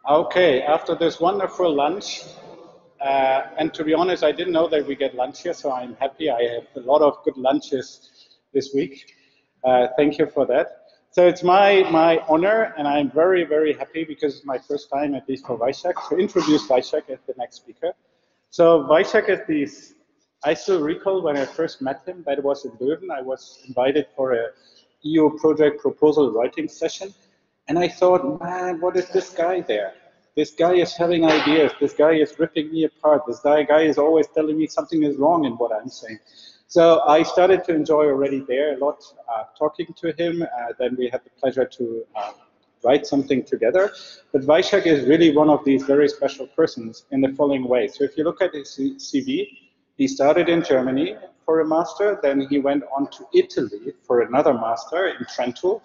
Okay, after this wonderful lunch, and to be honest, I didn't know that we get lunch here, so I'm happy. I have a lot of good lunches this week. Thank you for that. So it's my honor, and I'm very, very happy because it's my first time, at least for Vaishak, to introduce Vaishak as the next speaker. So Vaishak is this, I still recall when I first met him, that was in Leuven. I was invited for a EU project proposal writing session. And I thought, man, what is this guy there? This guy is having ideas. This guy is ripping me apart. This guy is always telling me something is wrong in what I'm saying. So I started to enjoy already there a lot talking to him. Then we had the pleasure to write something together. But Vaishak is really one of these very special persons in the following way. So if you look at his CV, he started in Germany for a master. Then he went on to Italy for another master in Trento.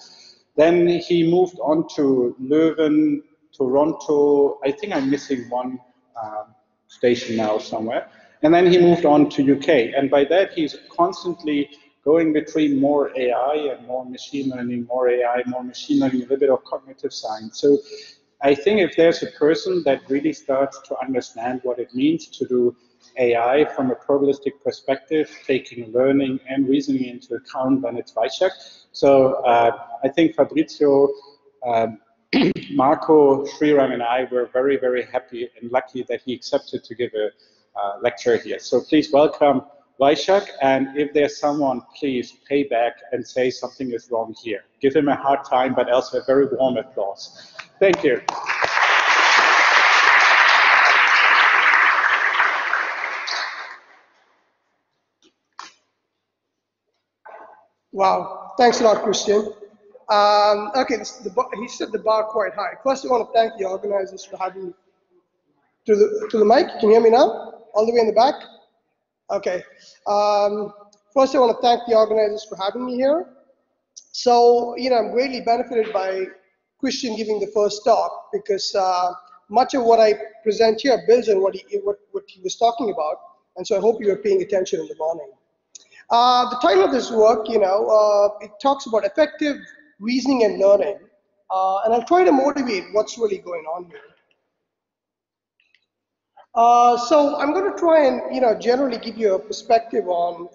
Then he moved on to Leuven, Toronto. I think I'm missing one station now somewhere. And then he moved on to UK. And by that, he's constantly going between more AI and more machine learning, more AI, more machine learning, a little bit of cognitive science. So I think if there's a person that really starts to understand what it means to do AI from a probabilistic perspective, taking learning and reasoning into account, then it's Vaishak. So I think Fabrizio, Marco, Sriram, and I were very, very happy and lucky that he accepted to give a lecture here. So please welcome Vaishak, and if there's someone, please pay back and say something is wrong here. Give him a hard time, but also a very warm applause. Thank you. Wow, thanks a lot, Christian. Okay, he set the bar quite high. First, I want to thank the organizers for having me. To the mic, can you hear me now? All the way in the back? Okay. First, I want to thank the organizers for having me here. So, I'm greatly benefited by Christian giving the first talk because much of what I present here builds on what he was talking about, and so I hope you are paying attention in the morning. The title of this work, it talks about effective reasoning and learning, and I'll try to motivate what's really going on here. So I'm going to try and generally give you a perspective on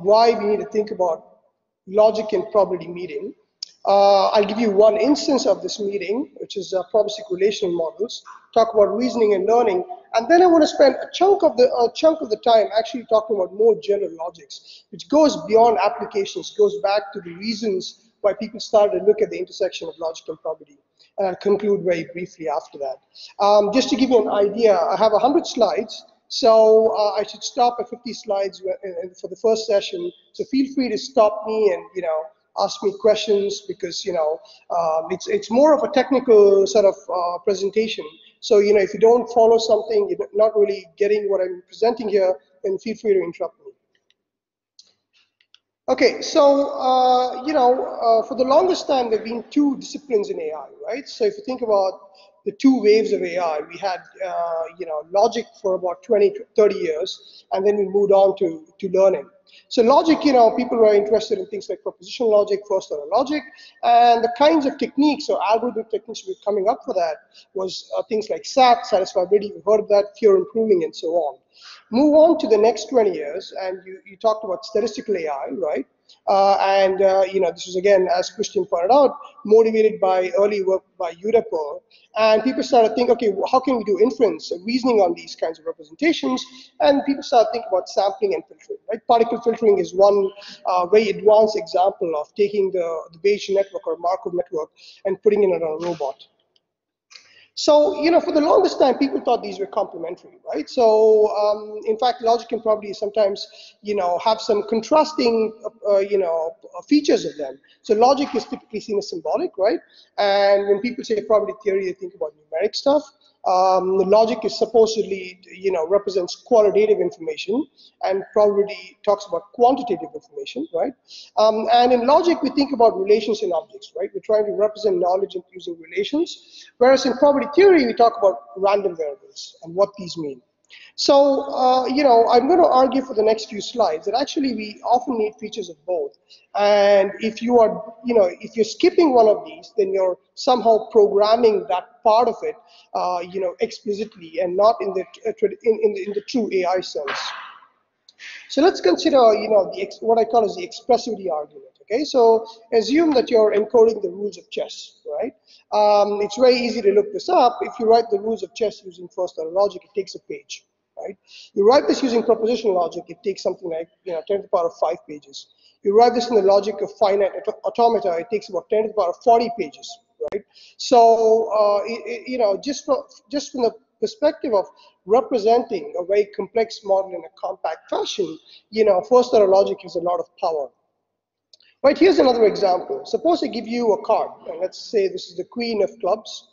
why we need to think about logic and probability meeting. I'll give you one instance of this meeting, which is probabilistic relational models. Talk about reasoning and learning, and then I want to spend a chunk of the time actually talking about more general logics, which goes beyond applications, goes back to the reasons why people started to look at the intersection of logic and probability. And I'll conclude very briefly after that. Just to give you an idea, I have 100 slides, so I should stop at 50 slides for the first session. So feel free to stop me and ask me questions because it's more of a technical sort of presentation. So if you don't follow something, you're not really getting what I'm presenting here, then feel free to interrupt me. Okay, so for the longest time there have been two disciplines in AI, right? So if you think about the two waves of AI, we had logic for about 20, 30 years, and then we moved on to learning. So logic, people were interested in things like propositional logic, first order logic, and the kinds of techniques or algorithmic techniques we were coming up for that was things like SAT, satisfiability, you've heard of that, fear improving, and so on. Move on to the next 20 years, and you talked about statistical AI, right? This was again, as Christian pointed out, motivated by early work by Udapur, and people started to think, okay, how can we do inference, reasoning on these kinds of representations? And people started thinking about sampling and filtering, right? Particle filtering is one very advanced example of taking the Bayesian network or Markov network and putting it on a robot. So, for the longest time, people thought these were complementary, right? So, in fact, logic and probability sometimes, have some contrasting, features of them. So logic is typically seen as symbolic, right? And when people say probability theory, they think about numeric stuff. The logic is supposedly, represents qualitative information, and probability talks about quantitative information, right? And in logic, we think about relations in objects, right? We're trying to represent knowledge using relations, whereas in probability theory, we talk about random variables and what these mean. So, I'm going to argue for the next few slides that actually we often need features of both. And if you are, if you're skipping one of these, then you're somehow programming that part of it, explicitly and not in the in the true AI sense. So let's consider, what I call as the expressivity argument. Okay, so assume that you're encoding the rules of chess, right? It's very easy to look this up. If you write the rules of chess using first-order logic, it takes a page, right? You write this using propositional logic, it takes something like 10 to the power of 5 pages. You write this in the logic of finite automata, it takes about 10 to the power of 40 pages, right? So just from the perspective of representing a very complex model in a compact fashion, first order logic has a lot of power. Right, here's another example. Suppose I give you a card, and let's say this is the queen of clubs.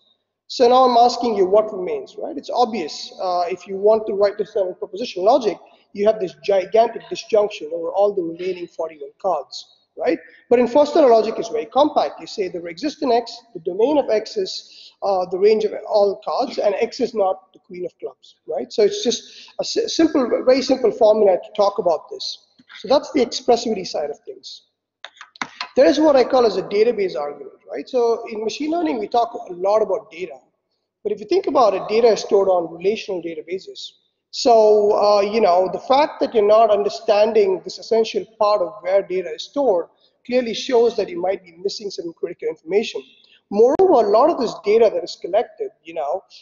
So now I'm asking you what remains, right? It's obvious. If you want to write this down in propositional logic, you have this gigantic disjunction over all the remaining 41 cards, right? But in first order logic, it's very compact. You say there exists an X, the domain of X is the range of all cards, and X is not the queen of clubs, right? So it's just a simple, very simple formula to talk about this. So that's the expressivity side of things. There is what I call as a database argument, right? So in machine learning, we talk a lot about data. But if you think about it, data is stored on relational databases. So, the fact that you're not understanding this essential part of where data is stored clearly shows that you might be missing some critical information. Moreover, a lot of this data that is collected,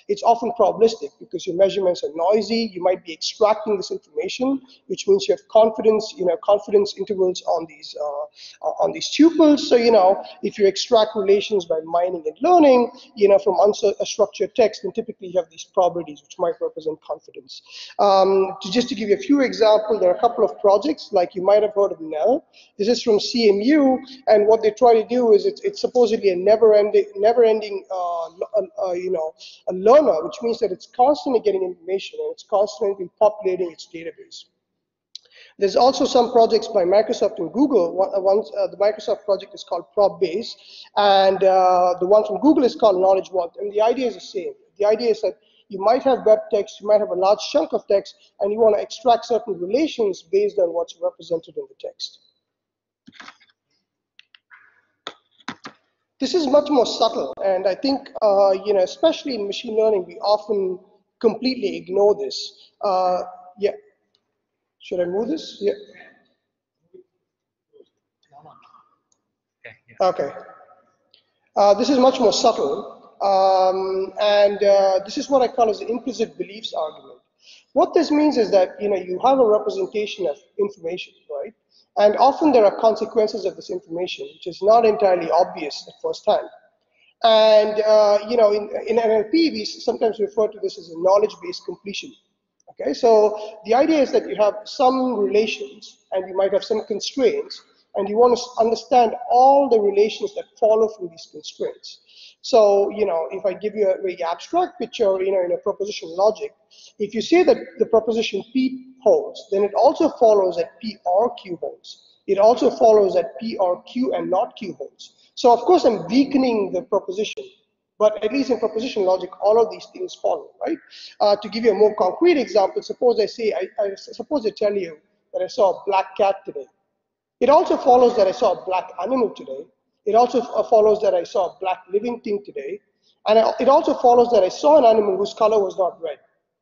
it's often probabilistic because your measurements are noisy. You might be extracting this information, which means you have confidence, confidence intervals on these tuples. So, if you extract relations by mining and learning, from unstructured text, then typically you have these probabilities, which might represent confidence. Just to give you a few examples, there are a couple of projects, like you might have heard of NEL. This is from CMU, and what they try to do is it's supposedly a never-ending a learner, which means that it's constantly getting information and it's constantly populating its database. There's also some projects by Microsoft and Google. The Microsoft project is called ProbBase, and the one from Google is called Knowledge Vault. And the idea is the same. The idea is that you might have web text, you might have a large chunk of text, and you want to extract certain relations based on what's represented in the text. This is much more subtle, and I think, especially in machine learning, we often completely ignore this. Yeah. Should I move this? Yeah. Okay. This is much more subtle, and this is what I call as the implicit beliefs argument. What this means is that you have a representation of information, right? And often there are consequences of this information, which is not entirely obvious at first hand. And in NLP, we sometimes refer to this as a knowledge-based completion. Okay, so the idea is that you have some relations, and you might have some constraints, and you want to understand all the relations that follow from these constraints. So, if I give you a very abstract picture, in a proposition logic, if you say that the proposition P holds, then it also follows that P or Q holds. It also follows that P or Q and not Q holds. So, of course, I'm weakening the proposition, but at least in proposition logic, all of these things follow, right? To give you a more concrete example, suppose suppose I tell you that I saw a black cat today. It also follows that I saw a black animal today. It also follows that I saw a black living thing today. And it also follows that I saw an animal whose color was not red,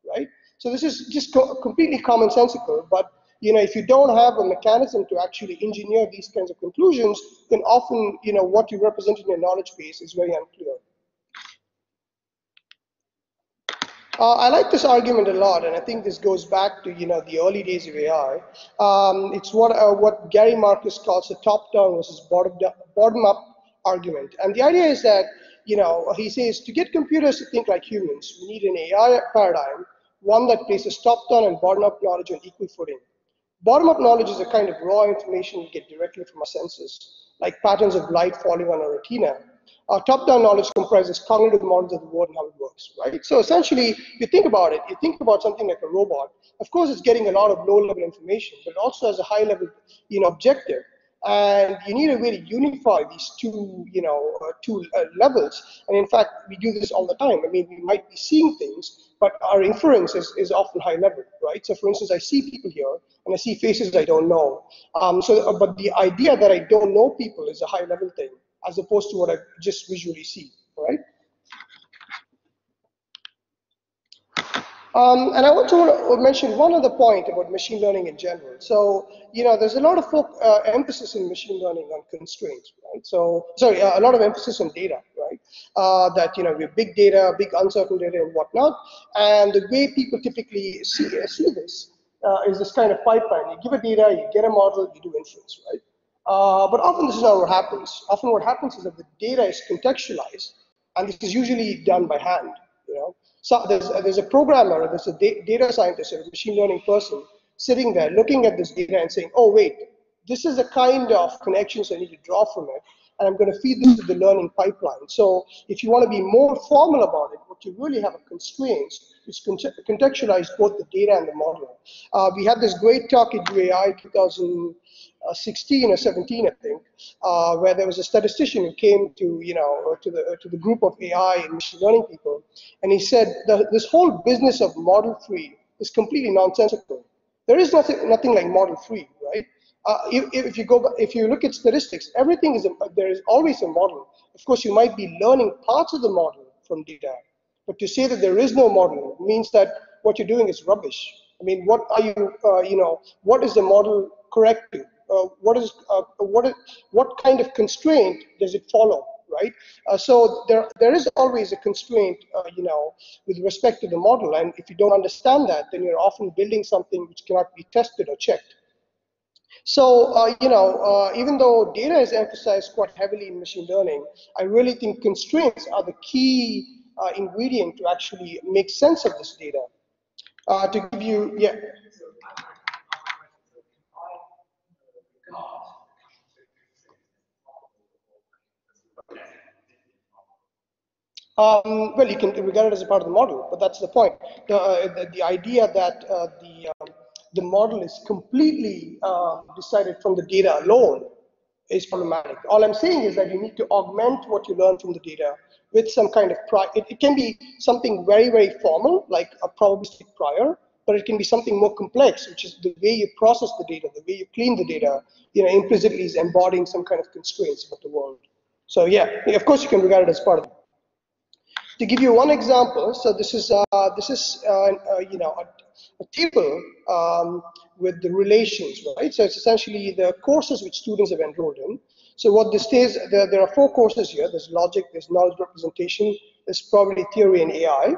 right? So this is just completely commonsensical, but if you don't have a mechanism to actually engineer these kinds of conclusions, then often, what you represent in your knowledge base is very unclear. I like this argument a lot, and I think this goes back to the early days of AI. It's what Gary Marcus calls the top-down versus bottom-up argument. And the idea is that he says to get computers to think like humans, we need an AI paradigm, one that places top-down and bottom-up knowledge on equal footing. Bottom-up knowledge is a kind of raw information we get directly from our senses, like patterns of light falling on our retina. Top-down knowledge comprises cognitive models of the world and how it works, right? So essentially, if you think about it, you think about something like a robot. Of course, it's getting a lot of low-level information, but it also has a high-level, objective. And you need a way to unify these two, levels. And in fact, we do this all the time. I mean, we might be seeing things, but our inference is often high level, right? So for instance, I see people here, and I see faces I don't know. But the idea that I don't know people is a high level thing, as opposed to what I just visually see, right? And I want to mention one other point about machine learning in general. So, there's a lot of emphasis in machine learning on constraints, right? So, sorry, a lot of emphasis on data, right? That, we have big data, big uncertain data and whatnot. And the way people typically see this is this kind of pipeline. You give a data, you get a model, you do inference, right? But often this is not what happens. Often what happens is that the data is contextualized, and this is usually done by hand, So there's a programmer, there's a data scientist or a machine learning person sitting there looking at this data and saying, oh, wait, this is the kind of connections I need to draw from it, and I'm going to feed this to the learning pipeline. So if you want to be more formal about it, what you really have a constraints is contextualize both the data and the model. We had this great talk at UAI 2016 or 17, I think, where there was a statistician who came to the group of AI and machine learning people, and he said this whole business of model free is completely nonsensical. There is nothing like model free, right? If you look at statistics, everything there is always a model. Of course, you might be learning parts of the model from data, but to say that there is no model means that what you're doing is rubbish. I mean, what are you, what is the model correct to? What kind of constraint does it follow, right? So there is always a constraint, with respect to the model, and if you don't understand that, then you're often building something which cannot be tested or checked. So, even though data is emphasized quite heavily in machine learning, I really think constraints are the key ingredient to actually make sense of this data. To give you, yeah. Well, you can regard it as a part of the model, but that's the point. The idea that the model is completely decided from the data alone is problematic. All I'm saying is that you need to augment what you learn from the data with some kind of it can be something very, very formal, like a probabilistic prior, but it can be something more complex, which is the way you process the data, the way you clean the data, implicitly is embodying some kind of constraints about the world. So yeah, of course you can regard it as part of it. To give you one example, so this is a table with the relations, right? So it's essentially the courses which students have enrolled in. So what this says, there are 4 courses here. There's logic, there's knowledge representation, there's probability theory and AI.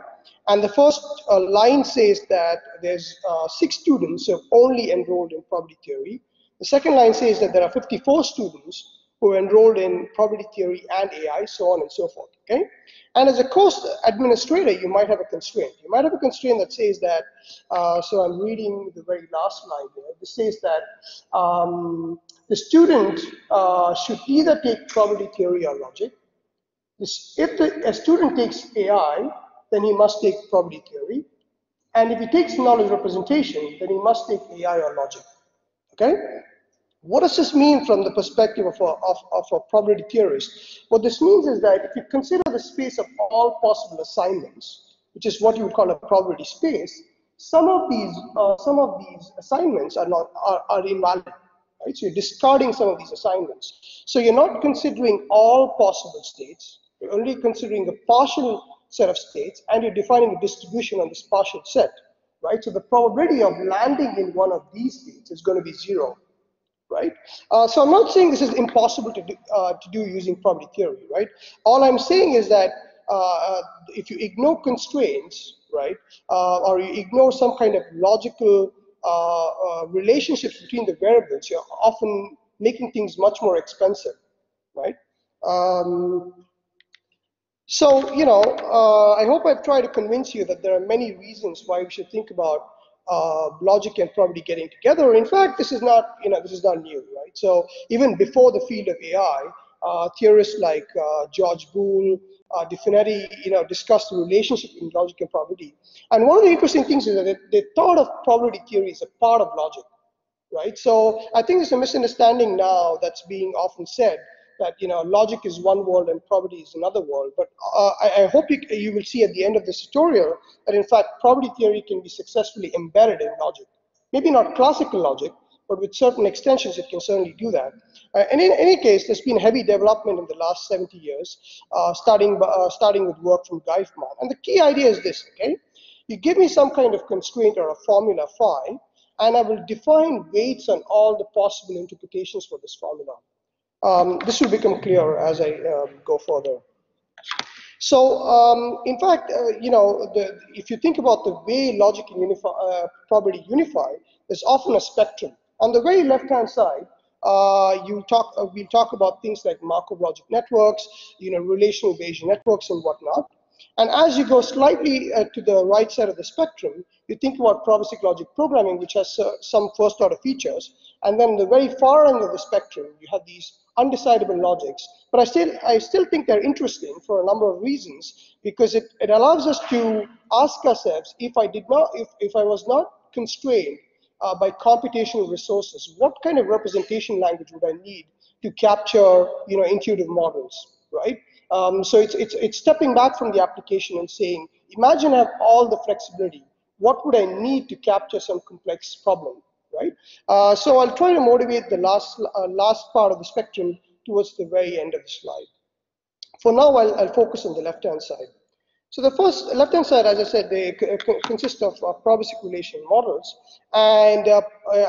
And the first line says that there's 6 students who have only enrolled in probability theory. The second line says that there are 54 students who are enrolled in probability theory and AI, so on and so forth, okay? And as a course administrator, you might have a constraint. You might have a constraint that says that, so I'm reading the very last line here. This says that the student should either take probability theory or logic. If a student takes AI, then he must take probability theory. And if he takes knowledge representation, then he must take AI or logic, okay? What does this mean from the perspective of a probability theorist? What this means is that if you consider the space of all possible assignments, which is what you would call a probability space, some of these assignments are invalid, right? So you're discarding some of these assignments. So you're not considering all possible states. You're only considering a partial set of states, and you're defining a distribution on this partial set, right? So the probability of landing in one of these states is going to be 0. Right? So I'm not saying this is impossible to do using probability theory, right? All I'm saying is that if you ignore constraints, right, or you ignore some kind of logical relationships between the variables, you're often making things much more expensive, right? So, I hope I've tried to convince you that there are many reasons why we should think about logic and probability getting together. In fact, this is not new, right? So even before the field of AI, theorists like George Boole, De Finetti, discussed the relationship in logic and probability. And one of the interesting things is that they thought of probability theory as a part of logic. right? So I think there's a misunderstanding now that's being often said that logic is one world and probability is another world. But I hope you will see at the end of this tutorial that in fact probability theory can be successfully embedded in logic. Maybe not classical logic, but with certain extensions it can certainly do that. And in any case, there's been heavy development in the last 70 years, starting with work from Geifman. And the key idea is this, okay? You give me some kind of constraint or a formula phi, and I will define weights on all the possible interpretations for this formula. This will become clearer as I go further. So, in fact, if you think about the way logic and probability unify, there's often a spectrum. On the very left-hand side, we'll talk about things like Markov logic networks, relational Bayesian networks and whatnot. And as you go slightly to the right side of the spectrum, you think about probabilistic logic programming, which has some first-order features. And then the very far end of the spectrum, you have these undecidable logics. But I still think they're interesting for a number of reasons, because it allows us to ask ourselves, if I was not constrained by computational resources, what kind of representation language would I need to capture intuitive models, right? So it's stepping back from the application and saying, imagine I have all the flexibility. What would I need to capture some complex problem, right? So I'll try to motivate the last part of the spectrum towards the very end of the slide. For now, I'll focus on the left-hand side. So the first left-hand side, as I said, they consist of probabilistic relation models. And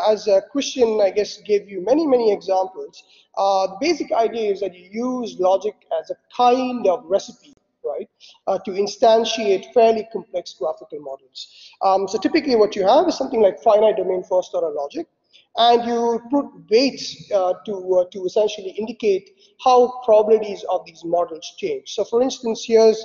as Christian, I guess, gave you many examples, the basic idea is that you use logic as a kind of recipe, right, to instantiate fairly complex graphical models. So typically what you have is something like finite domain first-order logic, and you put weights to essentially indicate how probabilities of these models change. So for instance, here's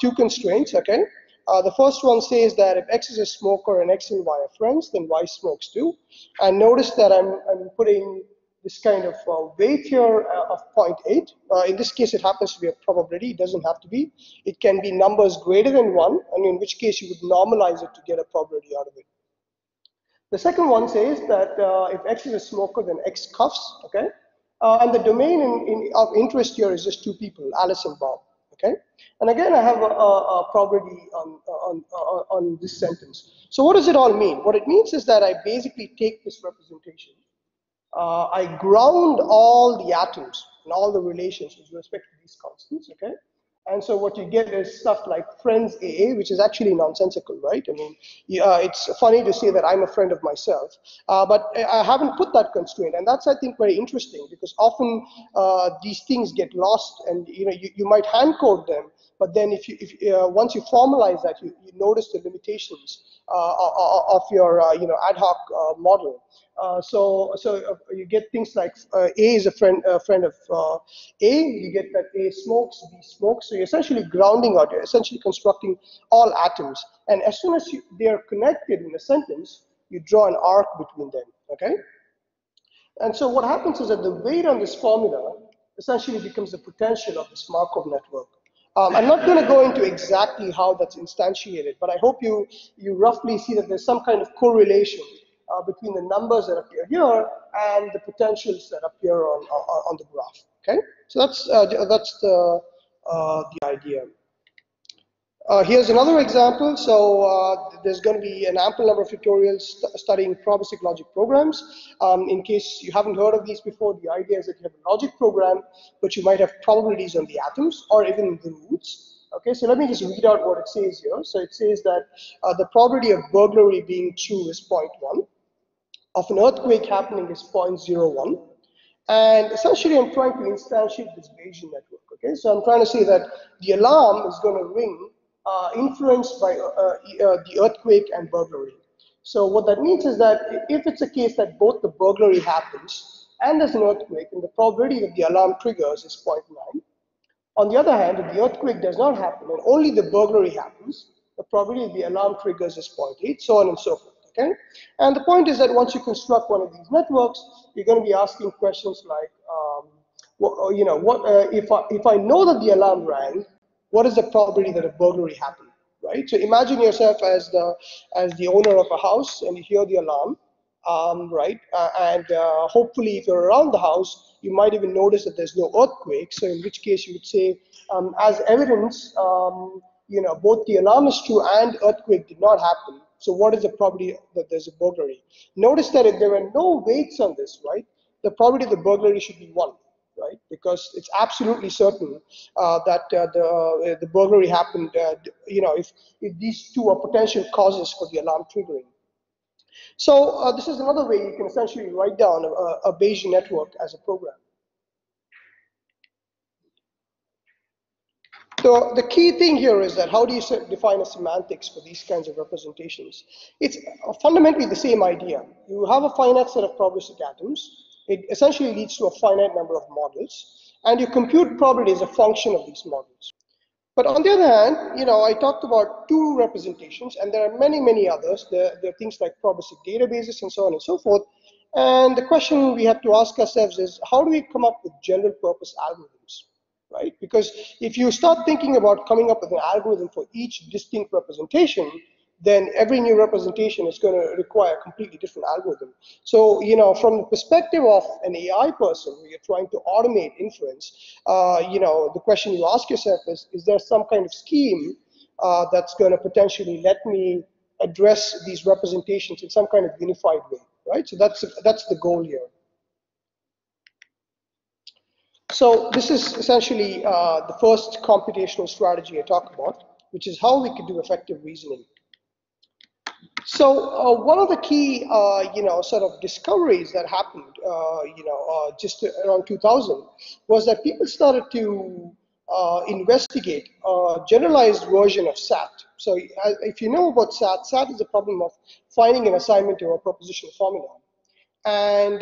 two constraints, okay? The first one says that if X is a smoker and X and Y are friends, then Y smokes too. And notice that I'm putting this kind of weight here of 0.8. In this case, it happens to be a probability. It doesn't have to be. It can be numbers greater than 1, and in which case you would normalize it to get a probability out of it. The second one says that if X is a smoker, then X cuffs, okay? And the domain of interest here is just two people, Alice and Bob, okay? And again, I have a probability on this sentence. So what does it all mean? What it means is that I basically take this representation, I ground all the atoms and all the relations with respect to these constants, okay? And so what you get is stuff like friends AA, which is actually nonsensical, right? I mean, it's funny to say that I'm a friend of myself, but I haven't put that constraint, and that's, I think, very interesting, because often these things get lost, and you might hand code them, but then once you formalize that, you notice the limitations of your ad hoc model. So you get things like A is a friend of A. You get that A smokes, B smokes. So you're essentially grounding out. You're essentially constructing all atoms. And as soon as they are connected in a sentence, you draw an arc between them. Okay. And so what happens is that the weight on this formula essentially becomes the potential of this Markov network. I'm not going to go into exactly how that's instantiated, but I hope you roughly see that there's some kind of correlation between the numbers that appear here and the potentials that appear on the graph. Okay, so that's the idea. Here's another example. So there's going to be an ample number of tutorials studying probabilistic logic programs. In case you haven't heard of these before, the idea is that you have a logic program, but you might have probabilities on the atoms or even the roots. Okay, so let me just read out what it says here. So it says that the probability of burglary being true is 0.1. Of an earthquake happening is 0.01. And essentially, I'm trying to instantiate this Bayesian network. Okay, so I'm trying to say that the alarm is going to ring influenced by the earthquake and burglary. So what that means is that if it's a case that both the burglary happens and there's an earthquake, and the probability that the alarm triggers is 0.9. On the other hand, if the earthquake does not happen and only the burglary happens, the probability the alarm triggers is 0.8, so on and so forth. Okay? And the point is that once you construct one of these networks, you're going to be asking questions like, if I know that the alarm rang, what is the probability that a burglary happened, right? So imagine yourself as the owner of a house, and you hear the alarm. right? Hopefully, if you're around the house, you might even notice that there's no earthquake. So in which case, you would say, as evidence, both the alarm is true and earthquake did not happen. So what is the probability that there's a burglary? Notice that if there were no weights on this, right, the probability of the burglary should be 1, right? Because it's absolutely certain that the burglary happened, if these two are potential causes for the alarm triggering. So this is another way you can essentially write down a Bayesian network as a program. So the key thing here is that how do you define a semantics for these kinds of representations? It's fundamentally the same idea. You have a finite set of probabilistic atoms. It essentially leads to a finite number of models, and you compute probability as a function of these models. But on the other hand, I talked about 2 representations, and there are many, many others. There are things like probabilistic databases and so on and so forth. And the question we have to ask ourselves is, how do we come up with general purpose algorithms, right? Because if you start thinking about coming up with an algorithm for each distinct representation, then every new representation is going to require a completely different algorithm. So, from the perspective of an AI person, where you're trying to automate inference, the question you ask yourself is there some kind of scheme that's going to potentially let me address these representations in some kind of unified way, right? So that's the goal here. So this is essentially the first computational strategy I talk about, which is how we could do effective reasoning. So one of the key, sort of discoveries that happened, just around 2000, was that people started to investigate a generalized version of SAT. So if you know about SAT, SAT is a problem of finding an assignment to a propositional formula. And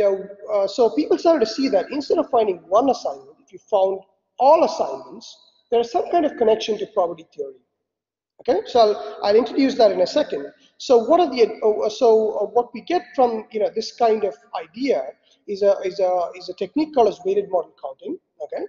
so people started to see that instead of finding one assignment, if you found all assignments, there's some kind of connection to probability theory. Okay, so I'll introduce that in a second. So what are the what we get from this kind of idea is a technique called as weighted model counting. Okay,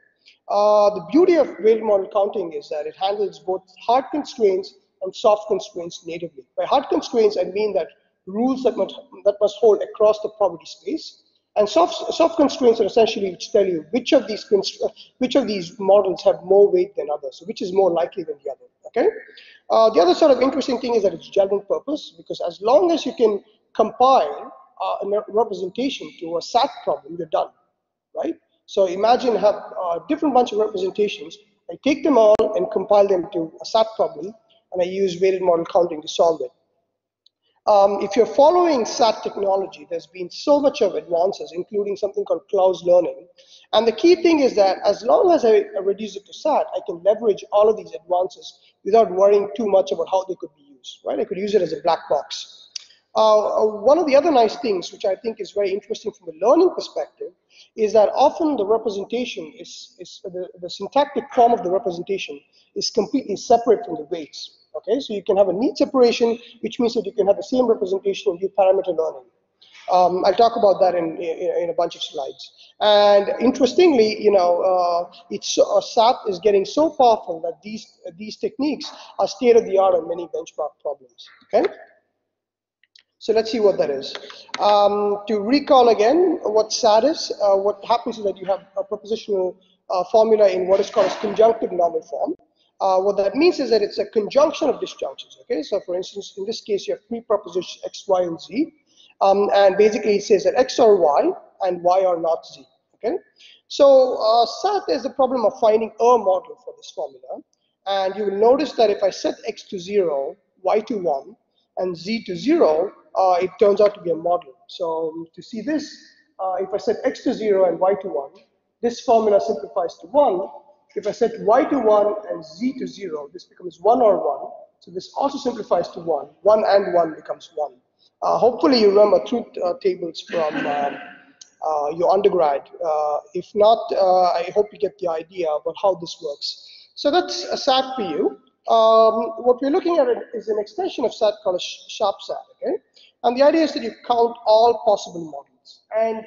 the beauty of weighted model counting is that it handles both hard constraints and soft constraints natively. By hard constraints, I mean that rules that must hold across the probability space. And soft constraints are essentially which tell you which of these models have more weight than others, so which is more likely than the other. Okay. The other sort of interesting thing is that it's general purpose, because as long as you can compile a representation to a SAT problem, you're done, right? So imagine have a different bunch of representations. I take them all and compile them to a SAT problem, and I use weighted model counting to solve it. If you're following SAT technology, there's been so much of advances, including something called closed learning. And the key thing is that as long as I reduce it to SAT, I can leverage all of these advances without worrying too much about how they could be used, right? I could use it as a black box. One of the other nice things, which I think is very interesting from a learning perspective, is that often the representation the syntactic form of the representation is completely separate from the weights. Okay, so you can have a neat separation, which means that you can have the same representation and do parameter learning. I'll talk about that in a bunch of slides. And interestingly, SAT is getting so powerful that these techniques are state of the art on many benchmark problems. Okay. So let's see what that is. To recall again what SAT is, what happens is that you have a propositional formula in what is called as conjunctive normal form. What that means is that it's a conjunction of disjunctions. Okay, so for instance, in this case, you have 3 propositions x, y, and z, and basically it says that x are y and y are not z. Okay, so SAT is the problem of finding a model for this formula, and you will notice that if I set x to 0, y to 1, and z to 0, it turns out to be a model. So to see this, if I set x to 0 and y to 1, this formula simplifies to 1. If I set y to 1 and z to 0, this becomes 1 or 1. So this also simplifies to 1. 1 and 1 becomes 1. Hopefully you remember truth tables from your undergrad. If not, I hope you get the idea about how this works. So that's a SAT for you. What we're looking at is an extension of SAT called a sharp SAT. Okay? And the idea is that you count all possible models. And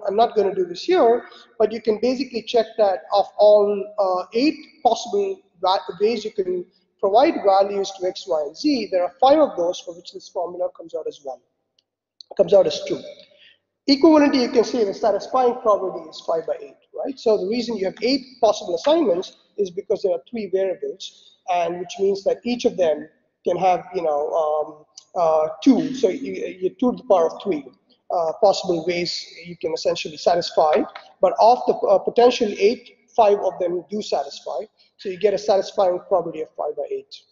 I'm not going to do this here, but you can basically check that of all 8 possible ways you can provide values to x, y, and z, there are 5 of those for which this formula comes out as 1. comes out as true. Equivalently, you can say the satisfying probability is 5 by 8, right? So the reason you have 8 possible assignments is because there are 3 variables, and which means that each of them can have, 2, so you 2 to the power of 3 possible ways you can essentially satisfy. But of the potential 8, 5 of them do satisfy, so you get a satisfying probability of 5 by 8.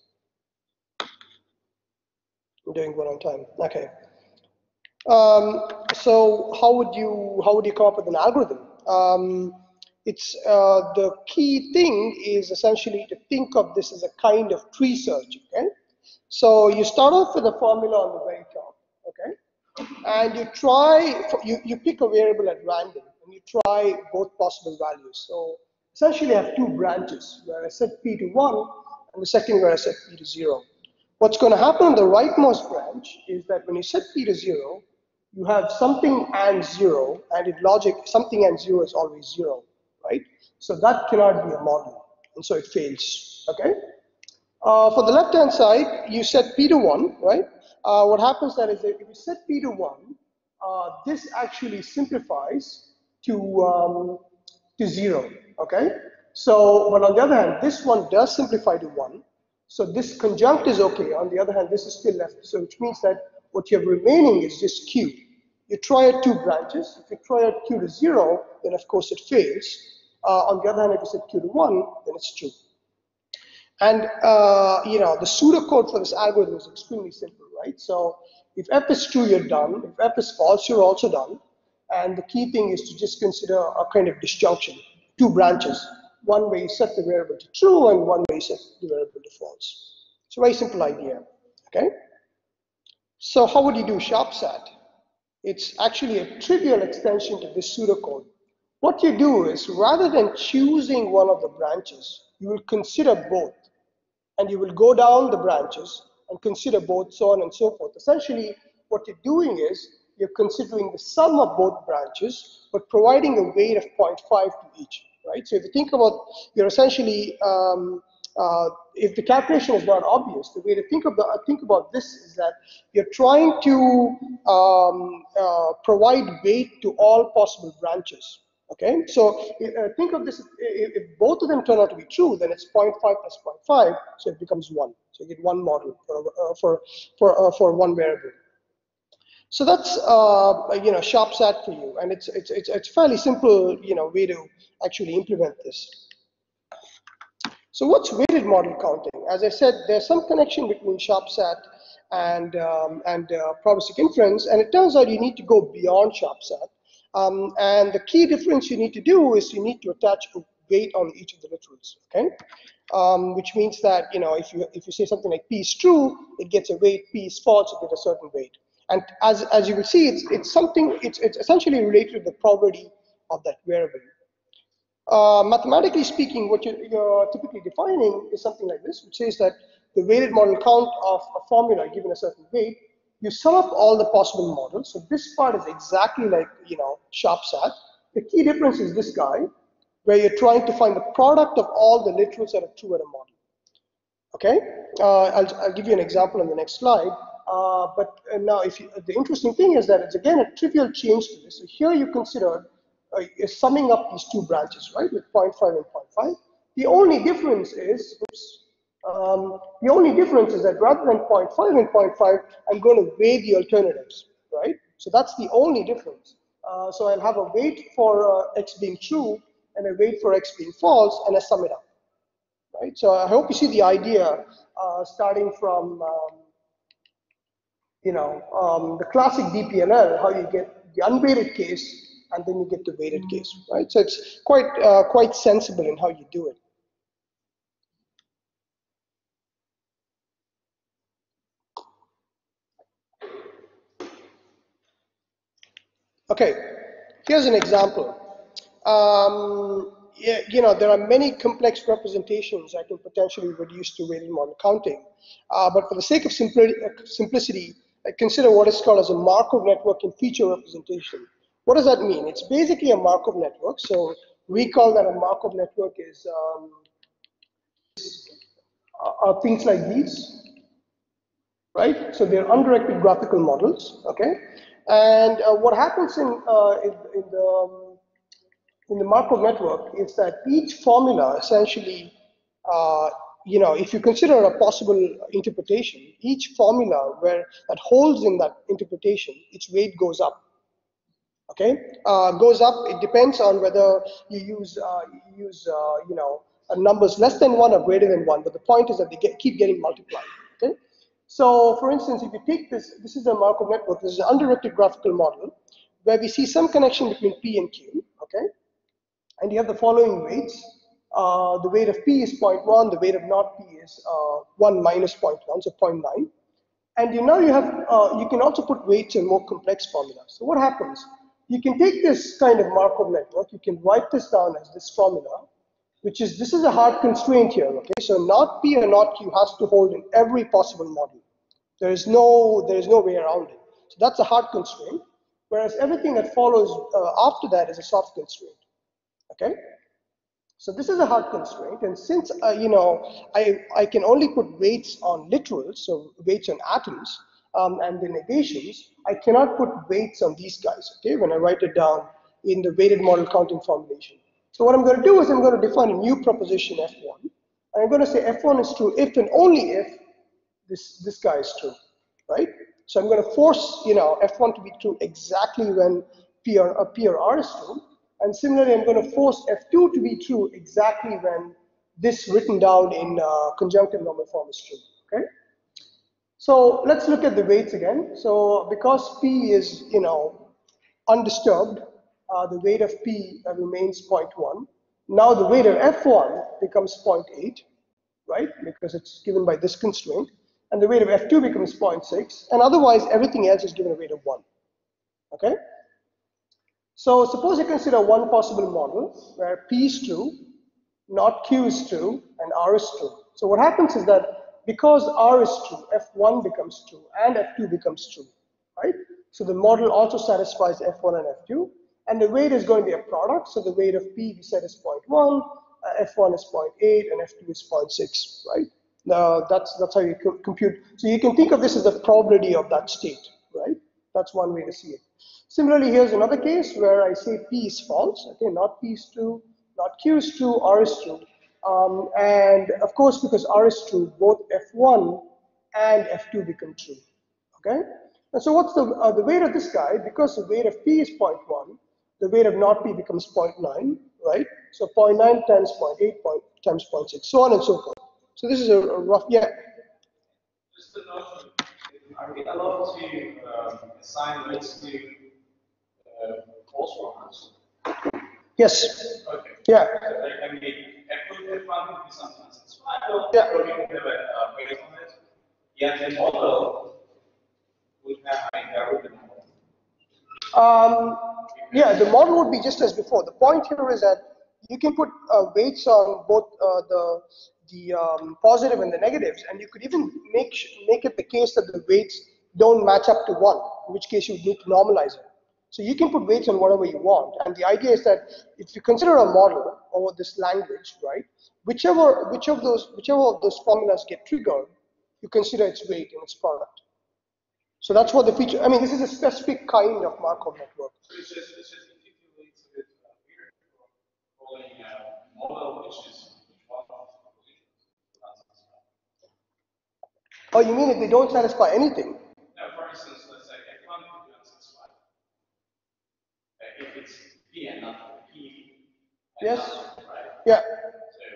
I'm doing one on time. Okay. So how would you come up with an algorithm? It's the key thing is essentially to think of this as a kind of tree search. Okay, so you start off with a formula on the very top. Okay, and you try you pick a variable at random and you try both possible values. So essentially, I have 2 branches where I set p to 1 and the second where I set p to 0. What's going to happen on the rightmost branch is that when you set p to 0, you have something and 0, and in logic, something and 0 is always 0, right? So that cannot be a model, and so it fails, okay? For the left-hand side, you set p to 1, right? What happens then is that if you set p to 1, this actually simplifies to 0, okay? So, but on the other hand, this one does simplify to 1, so this conjunct is okay. On the other hand, this is still left, so which means that what you have remaining is just q. You try at 2 branches. If you try at q to 0, then of course it fails. On the other hand, if you set q to 1, then it's true. And the pseudocode for this algorithm is extremely simple, right? So if f is true, you're done. If f is false, you're also done. And the key thing is to just consider a kind of disjunction, 2 branches. One where you set the variable to true and one where you set the variable to false. It's a very simple idea, okay? So how would you do SharpSat? It's actually a trivial extension to this pseudocode. What you do is, rather than choosing one of the branches, you will consider both. And you will go down the branches and consider both, so on and so forth. Essentially, what you're doing is, you're considering the sum of both branches, but providing a weight of 0.5 to each, right? So if you think about, you're essentially, if the calculation is not obvious, the way to think about this is that you're trying to provide weight to all possible branches. Okay, so think of this, if both of them turn out to be true, then it's 0.5 plus 0.5, so it becomes 1. So you get one model for one variable. So that's SharpSat for you, and it's fairly simple way to actually implement this. So what's weighted model counting? As I said, there's some connection between SharpSat and probabilistic inference, and it turns out you need to go beyond SharpSat. And the key difference you need to do is you need to attach a weight on each of the literals, okay? Which means that if you say something like p is true, it gets a weight. P is false, it gets a certain weight. And as you will see, it's essentially related to the probability of that variable. Mathematically speaking, what you're typically defining is something like this, which says that the weighted model count of a formula given a certain weight, you sum up all the possible models. So this part is exactly like SharpSat. The key difference is this guy, where you're trying to find the product of all the literals that are true at a model. Okay, I'll give you an example on the next slide. But now, the interesting thing is that it's again a trivial change to this. So here you consider summing up these 2 branches, right, with 0.5 and 0.5. The only difference is, that rather than 0.5 and 0.5, I'm going to weigh the alternatives, right? So that's the only difference. So I'll have a weight for x being true and a weight for x being false, and I sum it up, right? So I hope you see the idea starting from the classic DPLL, how you get the unweighted case and then you get the weighted case, right? So it's quite sensible in how you do it. Okay, here's an example. There are many complex representations I can potentially reduce to weighted model counting, but for the sake of simplicity, I consider what is called as a Markov network in feature representation. What does that mean? It's basically a Markov network. So recall that a Markov network is things like these, right? So they're undirected graphical models, okay? And what happens in the Markov network is that each formula essentially, if you consider a possible interpretation, each formula that holds in that interpretation, its weight goes up. Okay, goes up. It depends on whether you use numbers less than 1 or greater than 1. But the point is that they keep getting multiplied. Okay, so for instance, if you take this is a Markov network. This is an undirected graphical model where we see some connection between P and Q. Okay, and you have the following weights. The weight of P is 0.1. The weight of not P is 1 minus 0.1, so 0.9. And now you have you can also put weights in more complex formulas. So what happens? You can take this kind of Markov network. You can write this down as this formula, this is a hard constraint here. Okay, so not P or not Q has to hold in every possible model. There is no way around it. So that's a hard constraint. Whereas everything that follows after that is a soft constraint. Okay. So this is a hard constraint, and since I can only put weights on literals, so weights on atoms, and the negations, I cannot put weights on these guys. Okay, when I write it down in the weighted model counting formulation. So what I'm going to do is I'm going to define a new proposition F1, and I'm going to say F1 is true if and only if this guy is true, right? So I'm going to force F1 to be true exactly when P or R is true. And similarly, I'm going to force F2 to be true exactly when this written down in conjunctive normal form is true. Okay. So let's look at the weights again. So because P is undisturbed, the weight of P remains 0.1. Now the weight of F1 becomes 0.8, right? Because it's given by this constraint, and the weight of F2 becomes 0.6, and otherwise everything else is given a weight of 1. Okay. So suppose you consider one possible model where P is true, not Q is true, and R is true. So what happens is that because R is true, F1 becomes true, and F2 becomes true, right? So the model also satisfies F1 and F2, and the weight is going to be a product. So the weight of P we said is 0.1, F1 is 0.8, and F2 is 0.6, right? Now that's how you compute. So you can think of this as the probability of that state, right? That's one way to see it. Similarly, here's another case where I say P is false. Okay, not P is true, not Q is true, R is true. And of course, because R is true, both F1 and F2 become true. Okay? And so what's the weight of this guy? Because the weight of P is 0.1, the weight of not P becomes 0.9, right? So 0.9 times 0.8 times 0.6, so on and so forth. So this is a rough, yeah. Just a note, are we allowed to assign weights to false ones? Yes. Okay. Yeah. I mean, F1 would be something satisfied. Yeah. Or you can have a weight on it. Yet the model would have error in the model. Yeah, the model would be just as before. The point here is that you can put weights on both the positive and the negatives, and you could even make it the case that the weights don't match up to 1, in which case you would need to normalize it. So you can put weights on whatever you want, and the idea is that if you consider a model over this language, right, whichever of those formulas get triggered, you consider its weight in its product. So that's what the feature. I mean, this is a specific kind of Markov network. So it's just particularly a bit weird for calling a model which is one of the positions. Oh, you mean if they don't satisfy anything? No, for instance, let's say F1 could be unsatisfied. If it's P and not P. And Yes. not, right? Yeah. So,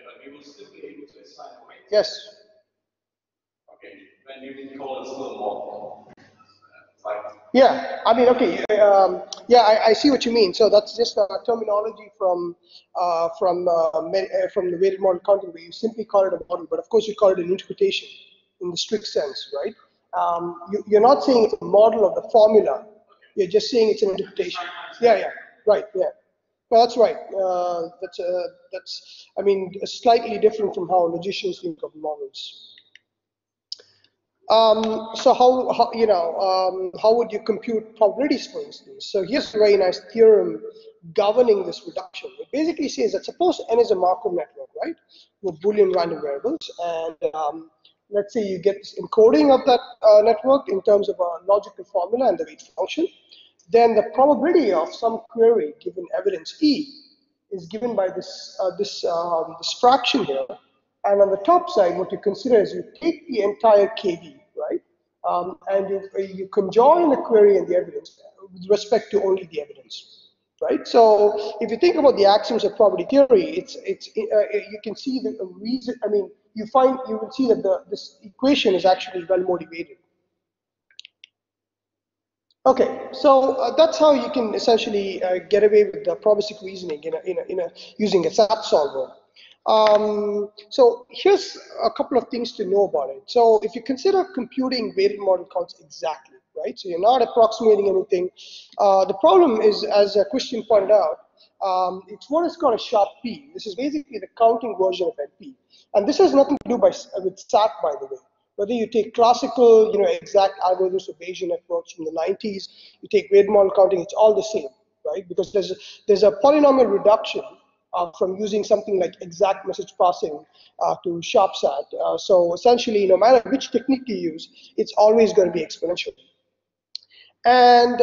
but we will still be able to assign a weight. Yes. Okay. Then you can call it still model. Yeah, I mean, okay, yeah, I see what you mean. So that's just a terminology from the weighted model counting, where you simply call it a model, but of course you call it an interpretation in the strict sense, right? You're not saying it's a model of the formula. You're just saying it's an interpretation. Yeah, right, yeah. Well, that's right. That's I mean, slightly different from how logicians think of models. So how would you compute probabilities, for instance? So here's a very nice theorem governing this reduction. It basically says that suppose n is a Markov network, right, with Boolean random variables, and let's say you get this encoding of that network in terms of a logical formula and the weight function, then the probability of some query given evidence E is given by this fraction here. And on the top side, what you consider is you take the entire KV, right? And you conjoin the query and the evidence with respect to only the evidence, right? So if you think about the axioms of probability theory, you can see the reason. I mean, you will see that this equation is actually well motivated. Okay, so that's how you can essentially get away with the probabilistic reasoning using a SAT solver. So here's a couple of things to know about it. So if you consider computing weighted model counts exactly, right? So you're not approximating anything. The problem is, as Christian pointed out, it's what is called a sharp P. This is basically the counting version of NP. And this has nothing to do with SAT, by the way. Whether you take classical, exact algorithms of Bayesian networks from the 90s, you take weighted model counting, it's all the same, right? Because there's a polynomial reduction from using something like exact message passing to sharp SAT. So essentially, no matter which technique you use, it's always going to be exponential. And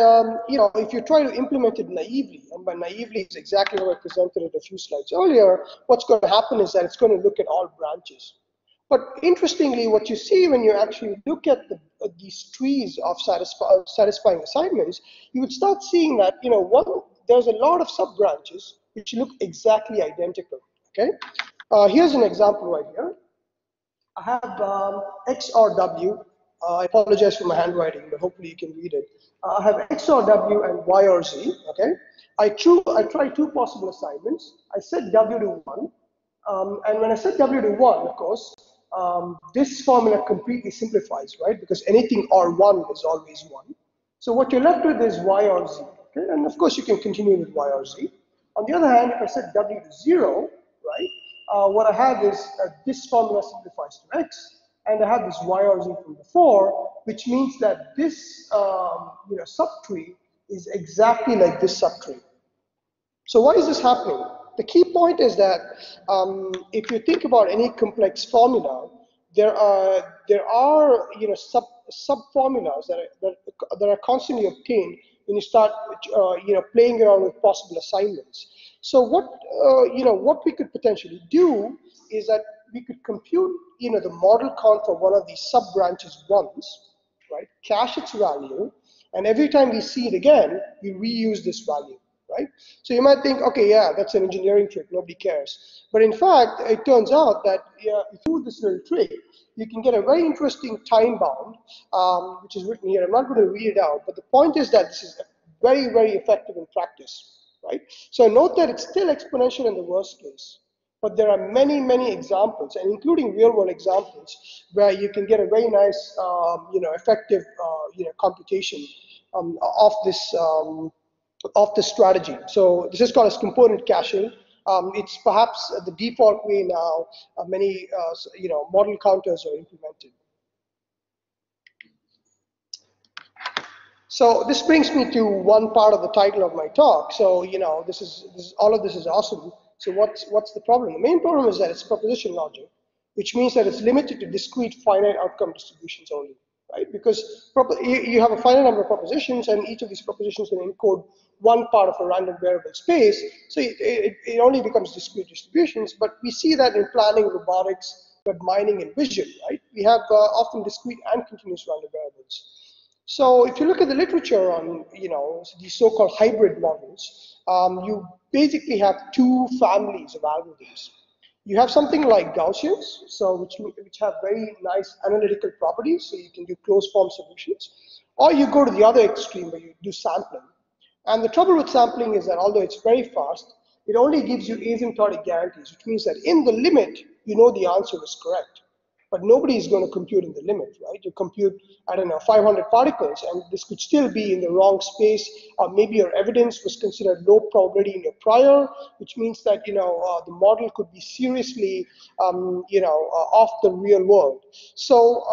if you try to implement it naively, and by naively is exactly how I presented it a few slides earlier, what's going to happen is that it's going to look at all branches. But interestingly, what you see when you actually look at these trees of satisfying assignments, you would start seeing that there's a lot of sub-branches which look exactly identical. Okay, here's an example right here. I have X or W. I apologize for my handwriting, but hopefully you can read it. I have X or W and Y or Z. Okay, I try two possible assignments. I set W to 1, and when I set W to 1, of course, this formula completely simplifies, right? Because anything R1 is always 1. So what you're left with is Y or Z. Okay? And of course, you can continue with Y or Z. On the other hand, if I set W to 0, right, what I have is this formula simplifies to X, and I have this Y or Z from before, which means that this subtree is exactly like this subtree. So why is this happening? The key point is that if you think about any complex formula, there are sub formulas that are constantly obtained when you start playing around with possible assignments. So what we could potentially do is that we could compute the model count for one of these sub branches once, right? Cache its value, and every time we see it again, we reuse this value. Right? So you might think, okay, yeah, that's an engineering trick, nobody cares. But in fact, it turns out that through this little trick, you can get a very interesting time bound, which is written here. I'm not going to read it out, but the point is that this is very, very effective in practice. Right? So note that it's still exponential in the worst case. But there are many, many examples, and including real-world examples, where you can get a very nice, effective, computation of this strategy. So this is called as component caching. It's perhaps the default way now. Many model counters are implemented. So this brings me to one part of the title of my talk. So all of this is awesome. So what's the problem? The main problem is that it's proposition logic, which means that it's limited to discrete finite outcome distributions only. Right? Because you have a finite number of propositions, and each of these propositions can encode one part of a random variable space. So it only becomes discrete distributions. But we see that in planning, robotics, web mining, and vision. Right? We have often discrete and continuous random variables. So if you look at the literature on these so-called hybrid models, you basically have two families of algorithms. You have something like Gaussians, which have very nice analytical properties, so you can do closed form solutions. Or you go to the other extreme where you do sampling. And the trouble with sampling is that although it's very fast, it only gives you asymptotic guarantees, which means that in the limit, you know the answer is correct. But nobody is going to compute in the limit, right? You compute, I don't know, 500 particles, and this could still be in the wrong space. Or maybe your evidence was considered low probability in your prior, which means that the model could be seriously, off the real world. So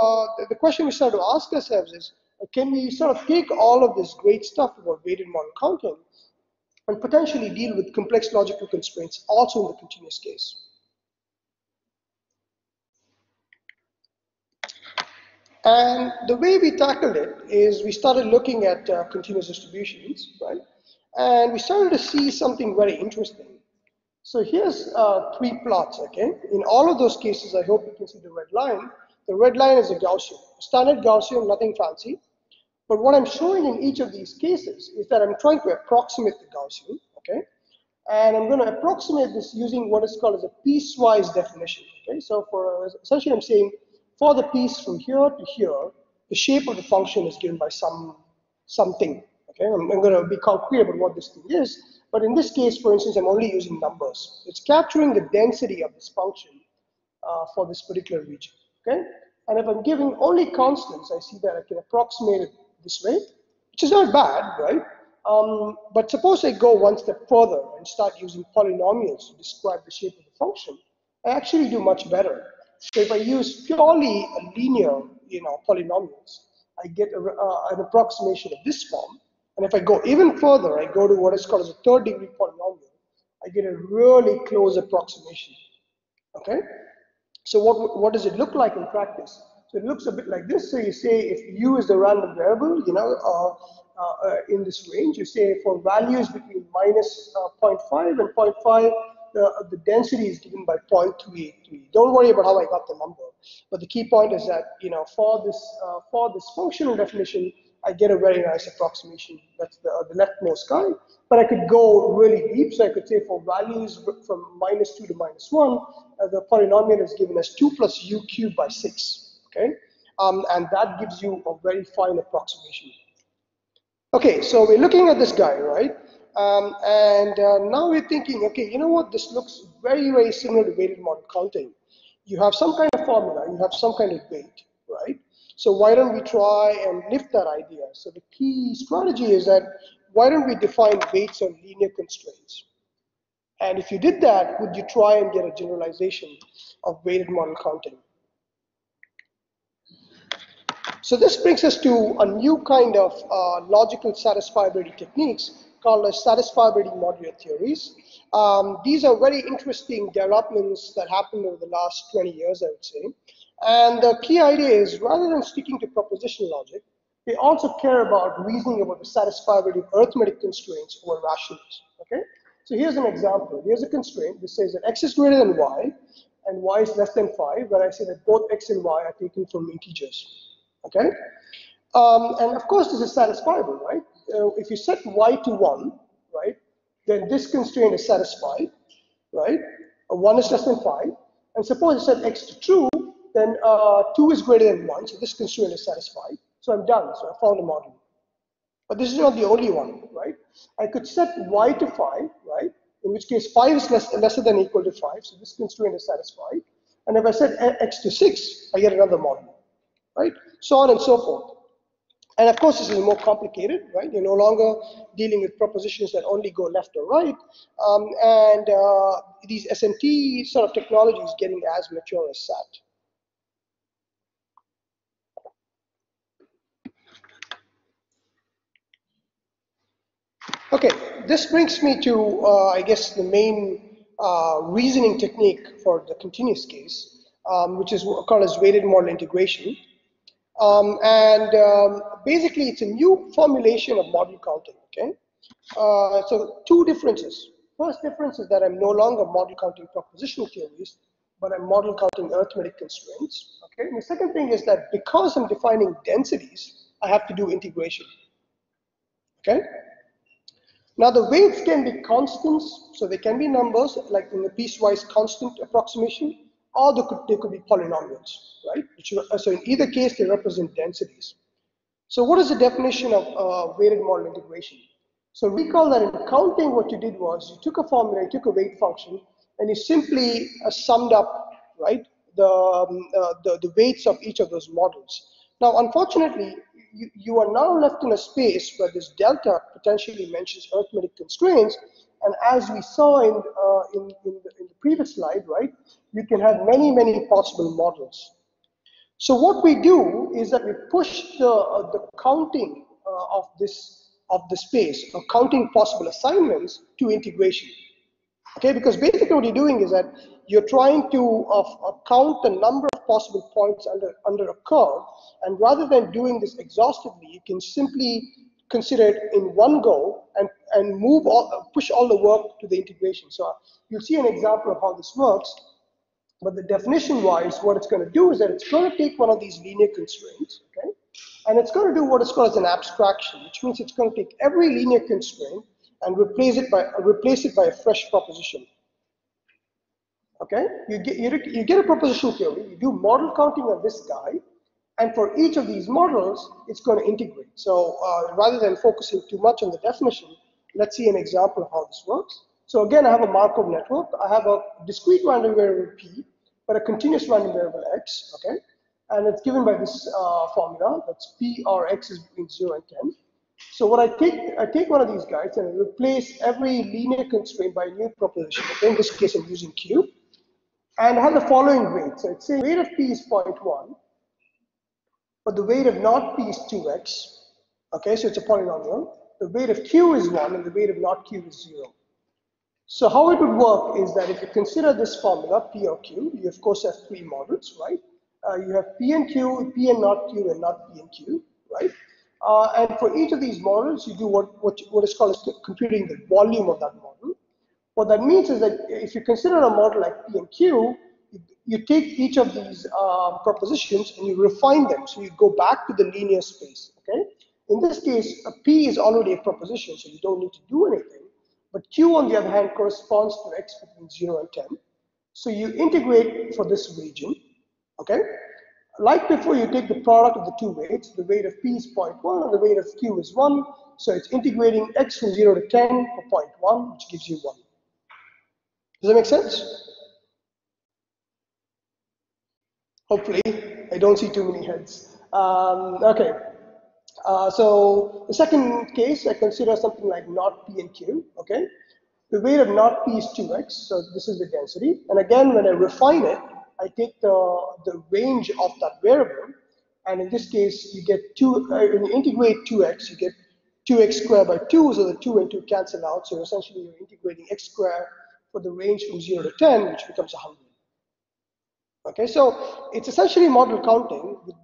the question we start to ask ourselves is, can we sort of take all of this great stuff about weighted model counting and potentially deal with complex logical constraints also in the continuous case? And the way we tackled it is we started looking at continuous distributions, right? And we started to see something very interesting. So here's 3 plots, okay? In all of those cases, I hope you can see the red line. The red line is a Gaussian, standard Gaussian, nothing fancy. But what I'm showing in each of these cases is that I'm trying to approximate the Gaussian, okay? And I'm going to approximate this using what is called as a piecewise definition, okay? So for essentially, I'm saying for the piece from here to here, the shape of the function is given by something, okay? I'm going to be concrete about what this thing is, but in this case, for instance, I'm only using numbers. It's capturing the density of this function for this particular region, okay? And if I'm giving only constants, I see that I can approximate it this way, which is not bad, right? But suppose I go one step further and start using polynomials to describe the shape of the function, I actually do much better. So if I use purely a linear, polynomials, I get an approximation of this form. And if I go even further, I go to what is called as a 3rd-degree polynomial, I get a really close approximation, okay? So what does it look like in practice? So it looks a bit like this. So you say if u is the random variable, in this range, you say for values between minus 0.5 and 0.5, the density is given by 0.283. Don't worry about how I got the number, but the key point is that for this functional definition, I get a very nice approximation. That's the leftmost guy. But I could go really deep, so I could say for values from -2 to -1, the polynomial is given as 2 plus u cubed by 6. Okay, and that gives you a very fine approximation. Okay, so we're looking at this guy, right? Now we're thinking, okay, you know what? This looks very, very similar to weighted model counting. You have some kind of formula, you have some kind of weight, right? So why don't we try and lift that idea? So the key strategy is that why don't we define weights on linear constraints? And if you did that, would you try and get a generalization of weighted model counting? So this brings us to a new kind of logical satisfiability techniques called as satisfiability modular theories. These are very interesting developments that happened over the last 20 years, I would say. And the key idea is rather than sticking to propositional logic, they also care about reasoning about the satisfiability of arithmetic constraints over rationals. Okay? So here's an example. Here's a constraint. This says that x is greater than y and y is less than 5, where I say that both x and y are taken from integers. Okay, and of course this is satisfiable, right? If you set y to 1, right, then this constraint is satisfied, right? 1 is less than 5, and suppose I set x to 2, then 2 is greater than 1, so this constraint is satisfied. So I'm done. So I found a model. But this is not the only one, right? I could set y to 5, right? In which case 5 is lesser than or equal to 5, so this constraint is satisfied. And if I set x to 6, I get another model. Right? So on and so forth. And of course, this is more complicated, right? You're no longer dealing with propositions that only go left or right. These SNT sort of technology is getting as mature as SAT. Okay, this brings me to, I guess, the main reasoning technique for the continuous case, which is called as weighted model integration. Basically, it's a new formulation of model counting, okay? So 2 differences. First difference is that I'm no longer model counting propositional theories, but I'm model counting arithmetic constraints, okay? And the second thing is that because I'm defining densities, I have to do integration, okay? Now the weights can be constants, so they can be numbers, like in the piecewise constant approximation, or they could be polynomials, right? So in either case, they represent densities. So what is the definition of weighted model integration? So recall that in counting, what you did was you took a formula, you took a weight function, and you simply summed up, right, the weights of each of those models. Now, unfortunately, you are now left in a space where this delta potentially mentions arithmetic constraints, and as we saw in the previous slide, right, you can have many, many possible models. So what we do is that we push the counting of the space, or counting possible assignments, to integration. Okay, because basically what you're doing is that you're trying to count the number of of possible points under a curve, and rather than doing this exhaustively, you can simply consider it in one go and push all the work to the integration. So you'll see an example of how this works. But the definition-wise, what it's going to do is that it's going to take one of these linear constraints, okay, and it's going to do what is called as an abstraction, which means it's going to take every linear constraint and replace it by a fresh proposition. Okay, you get a proposition theory, you do model counting on this guy, and for each of these models, it's going to integrate. So rather than focusing too much on the definition, let's see an example of how this works. So again, I have a Markov network. I have a discrete random variable P, but a continuous random variable X, okay? And it's given by this formula, that's P or X is between 0 and 10. So what I take one of these guys and I replace every linear constraint by a new proposition. Okay? In this case, I'm using Q. And I have the following weight. So it's saying weight of P is 0.1, but the weight of not P is 2x. Okay, so it's a polynomial. The weight of Q is 1, and the weight of not Q is 0. So how it would work is that if you consider this formula, P or Q, you of course have three models, right? You have P and Q, P and not Q, and not P and Q, right? And for each of these models, you do what is called as computing the volume of that model. What that means is that if you consider a model like P and Q, you take each of these propositions and you refine them. So you go back to the linear space, okay? In this case, a P is already a proposition, so you don't need to do anything. But Q, on the other hand, corresponds to X between 0 and 10. So you integrate for this region, okay? Like before, you take the product of the two weights. The weight of P is 0.1 and the weight of Q is 1. So it's integrating X from 0 to 10 for 0.1, which gives you 1. Does that make sense? Hopefully, I don't see too many heads. Okay, so the second case, I consider something like not P and Q, okay? The weight of not P is 2x, so this is the density. And again, when I refine it, I take the range of that variable, and in this case, you get when you integrate 2x, you get 2x squared by 2, so the 2 and 2 cancel out, so essentially you're integrating x squared for the range from 0 to 10, which becomes 100. Okay, so it's essentially model counting with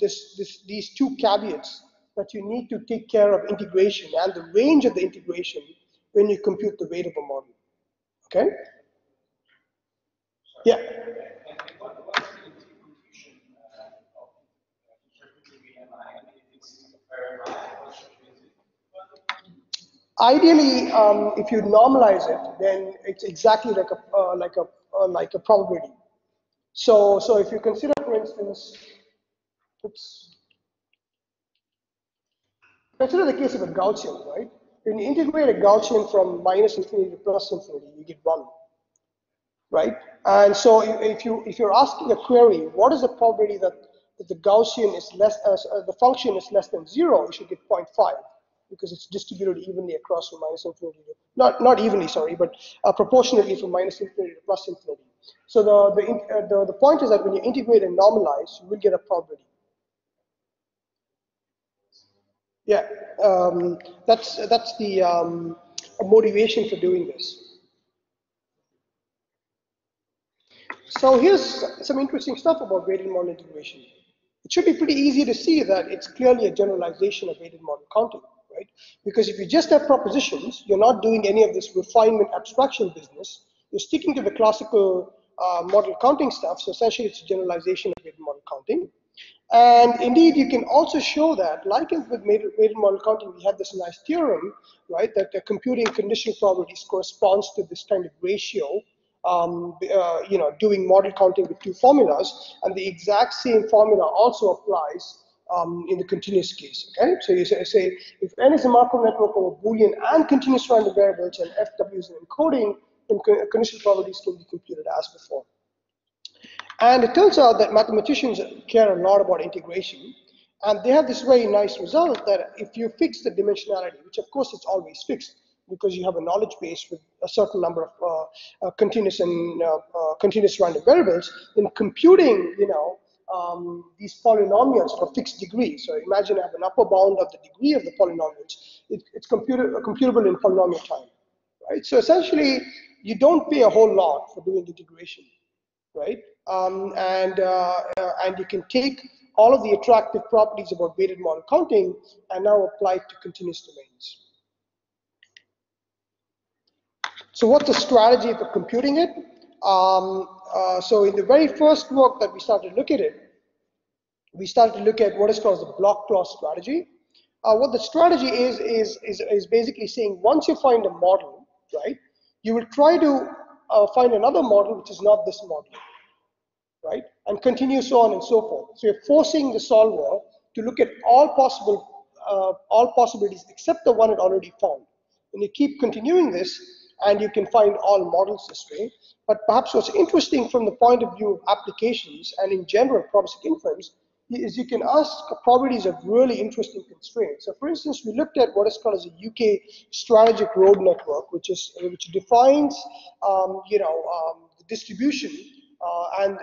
these two caveats that you need to take care of integration and the range of the integration when you compute the weight of a model. Okay? Yeah. What's the integration of it's Ideally, if you normalize it, then it's exactly like a probability. So if you consider, for instance, consider the case of a Gaussian, right? When you integrate a Gaussian from minus infinity to plus infinity, you get 1, right? And so if you're asking a query, what is the probability that the Gaussian is the function is less than 0, you should get 0.5 because it's distributed evenly across from minus infinity to, not evenly, sorry, but proportionately from minus infinity to plus infinity. So the point is that when you integrate and normalize, you will get a probability. Yeah, that's the motivation for doing this. So here's some interesting stuff about weighted model integration. It should be pretty easy to see that it's clearly a generalization of weighted model counting, right? Because if you just have propositions, you're not doing any of this refinement abstraction business. You're sticking to the classical model counting stuff. So essentially, it's a generalization of weighted model counting. And indeed, you can also show that, like with weighted model counting, we had this nice theorem, right, that the computing conditional probabilities corresponds to this kind of ratio, doing model counting with two formulas, and the exact same formula also applies in the continuous case, okay? So you say if n is a Markov network of a Boolean and continuous random variables and FW is an encoding, then conditional probabilities can be computed as before. And it turns out that mathematicians care a lot about integration, and they have this very nice result that if you fix the dimensionality, which of course it's always fixed because you have a knowledge base with a certain number of continuous random variables, then computing, these polynomials for fixed degree. So imagine I have an upper bound of the degree of the polynomials. It's computable in polynomial time, right? So essentially, you don't pay a whole lot for doing integration, right? and you can take all of the attractive properties about weighted model counting and now apply it to continuous domains. So what's the strategy for computing it? So in the very first work that we started to look at it, we started to look at what is called the block clause strategy. What the strategy is basically saying once you find a model, right, you will try to find another model which is not this model, right, and continue so on and so forth. So you're forcing the solver to look at all possibilities except the one it already found. And you keep continuing this, and you can find all models this way. But perhaps what's interesting from the point of view of applications and in general probabilistic inference is you can ask probabilities of really interesting constraints. So for instance, we looked at what is called as a UK strategic road network, which defines the distribution and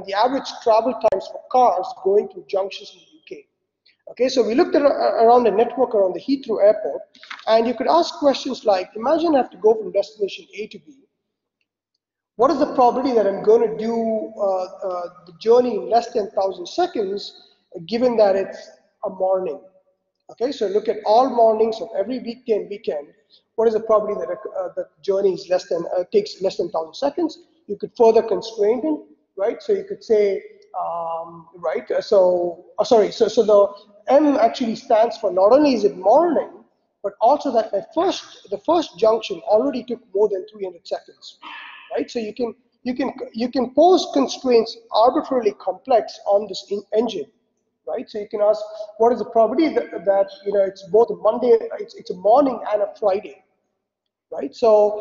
the average travel times for cars going through junctions in the UK. Okay, so we looked at around the network around the Heathrow airport, and you could ask questions like, imagine I have to go from destination A to B. What is the probability that I'm going to do the journey in less than 1,000 seconds, given that it's a morning? Okay, so look at all mornings of every weekday and weekend. What is the probability that the journey is takes less than 1,000 seconds? You could further constrain it, right? So you could say, so the M actually stands for not only is it morning, but also that the first junction already took more than 300 seconds, right? So you can pose constraints arbitrarily complex on this engine, right? So you can ask, what is the probability that it's both a Monday, it's a morning and a Friday, right? So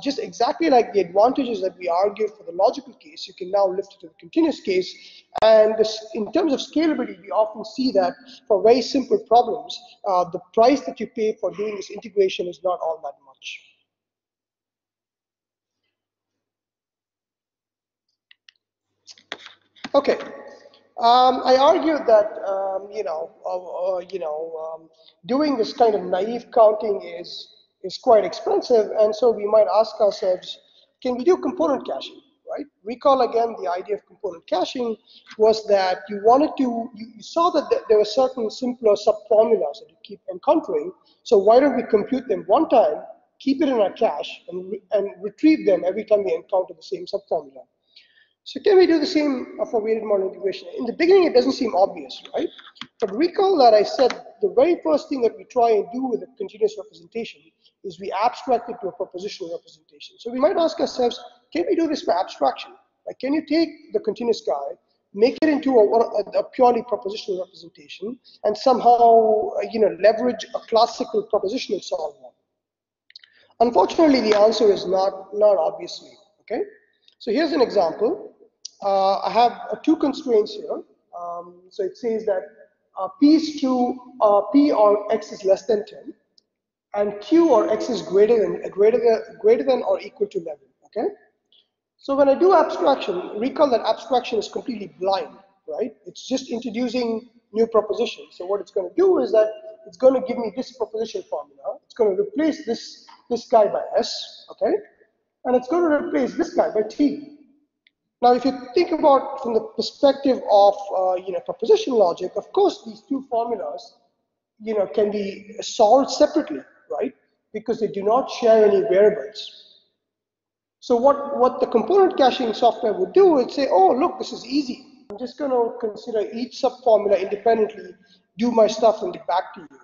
just exactly like the advantages that we argued for the logical case, you can now lift it to the continuous case. And in terms of scalability, we often see that for very simple problems, the price that you pay for doing this integration is not all that much. Okay. I argued that doing this kind of naive counting is quite expensive, and so we might ask ourselves, can we do component caching, right? Recall again the idea of component caching was that you saw that there were certain simpler subformulas that you keep encountering, so why don't we compute them one time, keep it in our cache, and retrieve them every time we encounter the same subformula. So can we do the same for weighted model integration? In the beginning, it doesn't seem obvious, right? But recall that I said the very first thing that we try and do with a continuous representation is we abstract it to a propositional representation. So we might ask ourselves, can we do this by abstraction? Like, can you take the continuous guy, make it into a purely propositional representation, and somehow leverage a classical propositional solver? Unfortunately, the answer is not obviously. Okay, so here's an example. I have two constraints here. So it says that P is true, P or X is less than 10, and Q or X is greater than or equal to 11. Okay. So when I do abstraction, recall that abstraction is completely blind, right? It's just introducing new propositions. So what it's going to do is that it's going to give me this proposition formula. It's going to replace this guy by S, okay, and it's going to replace this guy by T. Now, if you think about from the perspective of proposition logic, of course these two formulas can be solved separately, right? Because they do not share any variables. So what the component caching software would do is say, oh look, this is easy. I'm just going to consider each subformula independently, do my stuff, and get back to you.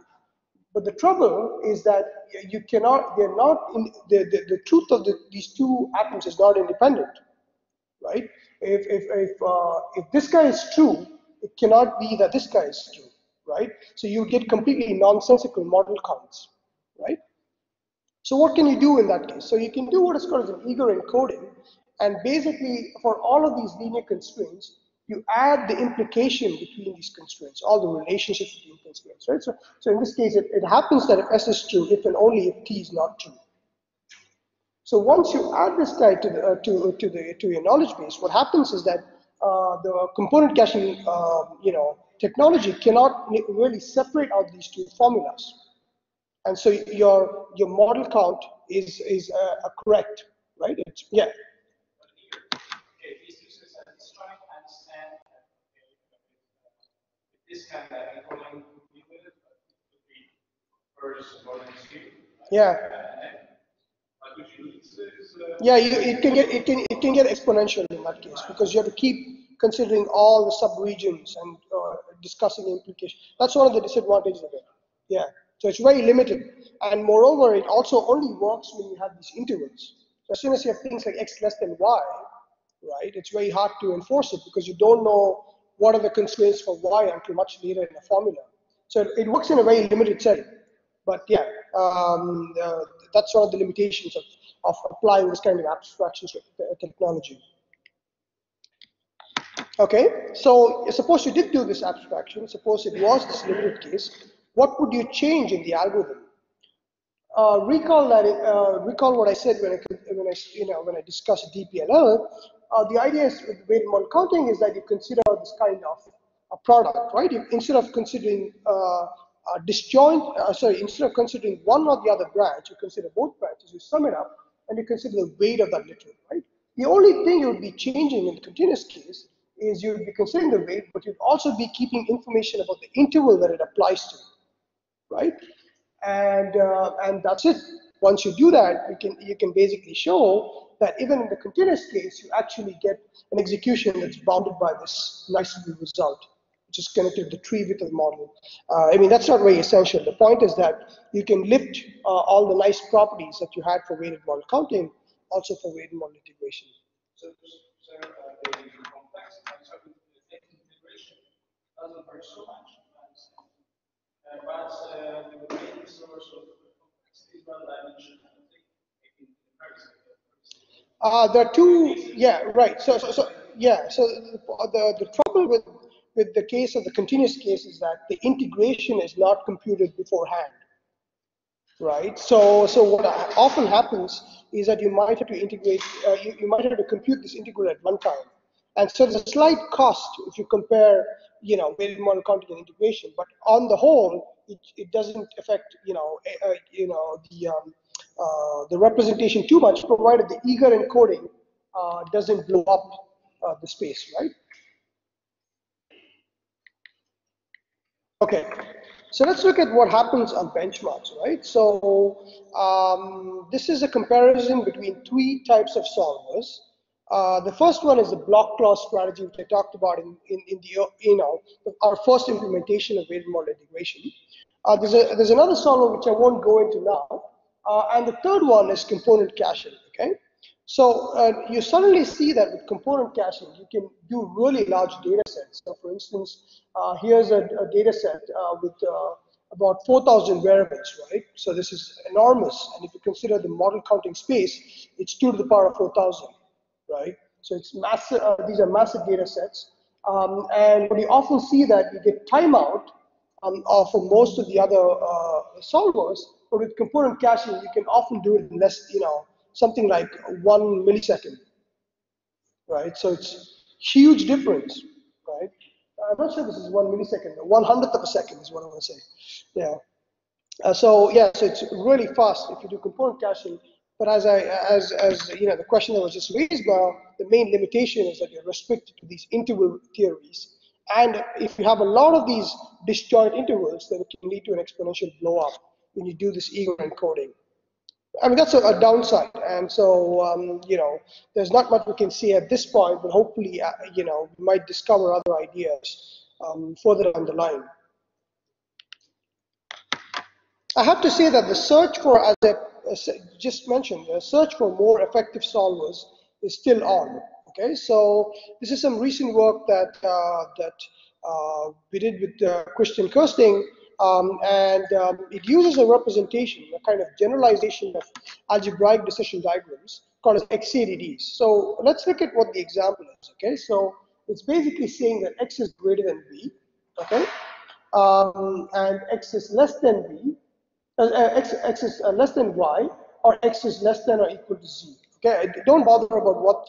But the trouble is that you cannot. They're not. The truth of these two atoms is not independent. Right? If this guy is true, it cannot be that this guy is true, right? So you get completely nonsensical model counts, right? So what can you do in that case? So you can do what is called an eager encoding, and basically for all of these linear constraints, you add the implication between these constraints, all the relationships between constraints, right? So in this case, it happens that if S is true, if and only if T is not true. So once you add this guy to your knowledge base, what happens is that the component caching technology cannot really separate out these two formulas, and so your model count is correct, right? Yeah. Okay, these two systems this kind of encoding could be with it, but it could be first more than two. Yeah. But if you use yeah, it can get exponential in that case because you have to keep considering all the subregions and discussing the implications. That's one of the disadvantages of it. Yeah, so it's very limited, and moreover, it also only works when you have these intervals. So as soon as you have things like x less than y, right, it's very hard to enforce it because you don't know what are the constraints for y until much later in the formula. So it works in a very limited setting. But yeah, that's one of the limitations of applying this kind of abstraction technology. Okay, so suppose you did do this abstraction, suppose it was this limited case, what would you change in the algorithm? Recall what I said when I discussed DPLL. The idea is with weighted model counting is that you consider this kind of a product, right? Instead of considering instead of considering one or the other branch, you consider both branches. You sum it up and you consider the weight of that literal, right? The only thing you would be changing in the continuous case is you would be considering the weight, but you'd also be keeping information about the interval that it applies to, right? And that's it. Once you do that, you can basically show that even in the continuous case, you actually get an execution that's bounded by this nice result, which is connected to the tree width of the model. I mean, that's not very essential. The point is that you can lift all the nice properties that you had for weighted model counting also for weighted model integration. So the complexity of the integration doesn't vary so much. But the main source of complexity is one-dimensional. There are two, yeah, right. So the trouble with the case of the continuous case is that the integration is not computed beforehand, right? So what often happens is that you might have to integrate, you might have to compute this integral at runtime, and so there's a slight cost if you compare, weighted model counting and integration. But on the whole, it doesn't affect, the representation too much, provided the eager encoding doesn't blow up the space, right? Okay, so let's look at what happens on benchmarks, right? So this is a comparison between three types of solvers. The first one is the block clause strategy, which I talked about in the our first implementation of weighted model integration. There's another solver which I won't go into now, and the third one is component caching. Okay, so you suddenly see that with component caching, you can do really large data sets. So for instance, here's a data set with about 4,000 variables, right? So this is enormous. And if you consider the model counting space, it's 2 to the power of 4,000, right? So it's massive. These are massive data sets. And what you often see that you get timeout for most of the other solvers, but with component caching, you can often do it in less, something like 1 millisecond, right? So it's huge difference, right? I'm not sure this is 1 millisecond. 1/100th of a second is what I want to say. Yeah. So it's really fast if you do component caching. But as the question that was just raised now, the main limitation is that you're restricted to these interval theories. And if you have a lot of these disjoint intervals, then it can lead to an exponential blow up when you do this eager encoding. I mean, that's a downside. And so, there's not much we can say at this point, but hopefully, we might discover other ideas further down the line. I have to say that the search for, as I just mentioned, the search for more effective solvers is still on. Okay, so this is some recent work that we did with Christian Kirsting, and it uses a representation, a kind of generalization of algebraic decision diagrams called as XADDs. So let's look at what the example is. Okay, so it's basically saying that X is greater than B. Okay, and X is less than B. X is less than Y, or X is less than or equal to Z. Okay, don't bother about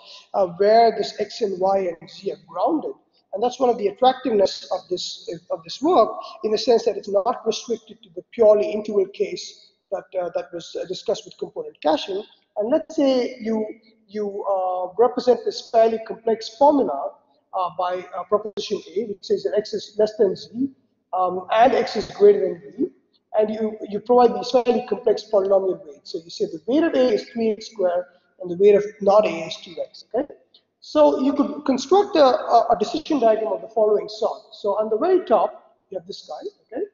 where this X and Y and Z are grounded, and that's one of the attractiveness of this work, in the sense that it's not restricted to the purely interval case that was discussed with component caching. And let's say you represent this fairly complex formula by proposition A, which says that x is less than z, and x is greater than b, and you provide these fairly complex polynomial weights. So you say the weight of A is 3x squared, and the weight of not A is 2x, okay? So you could construct a decision diagram of the following sort. So on the very top, you have this guy, okay?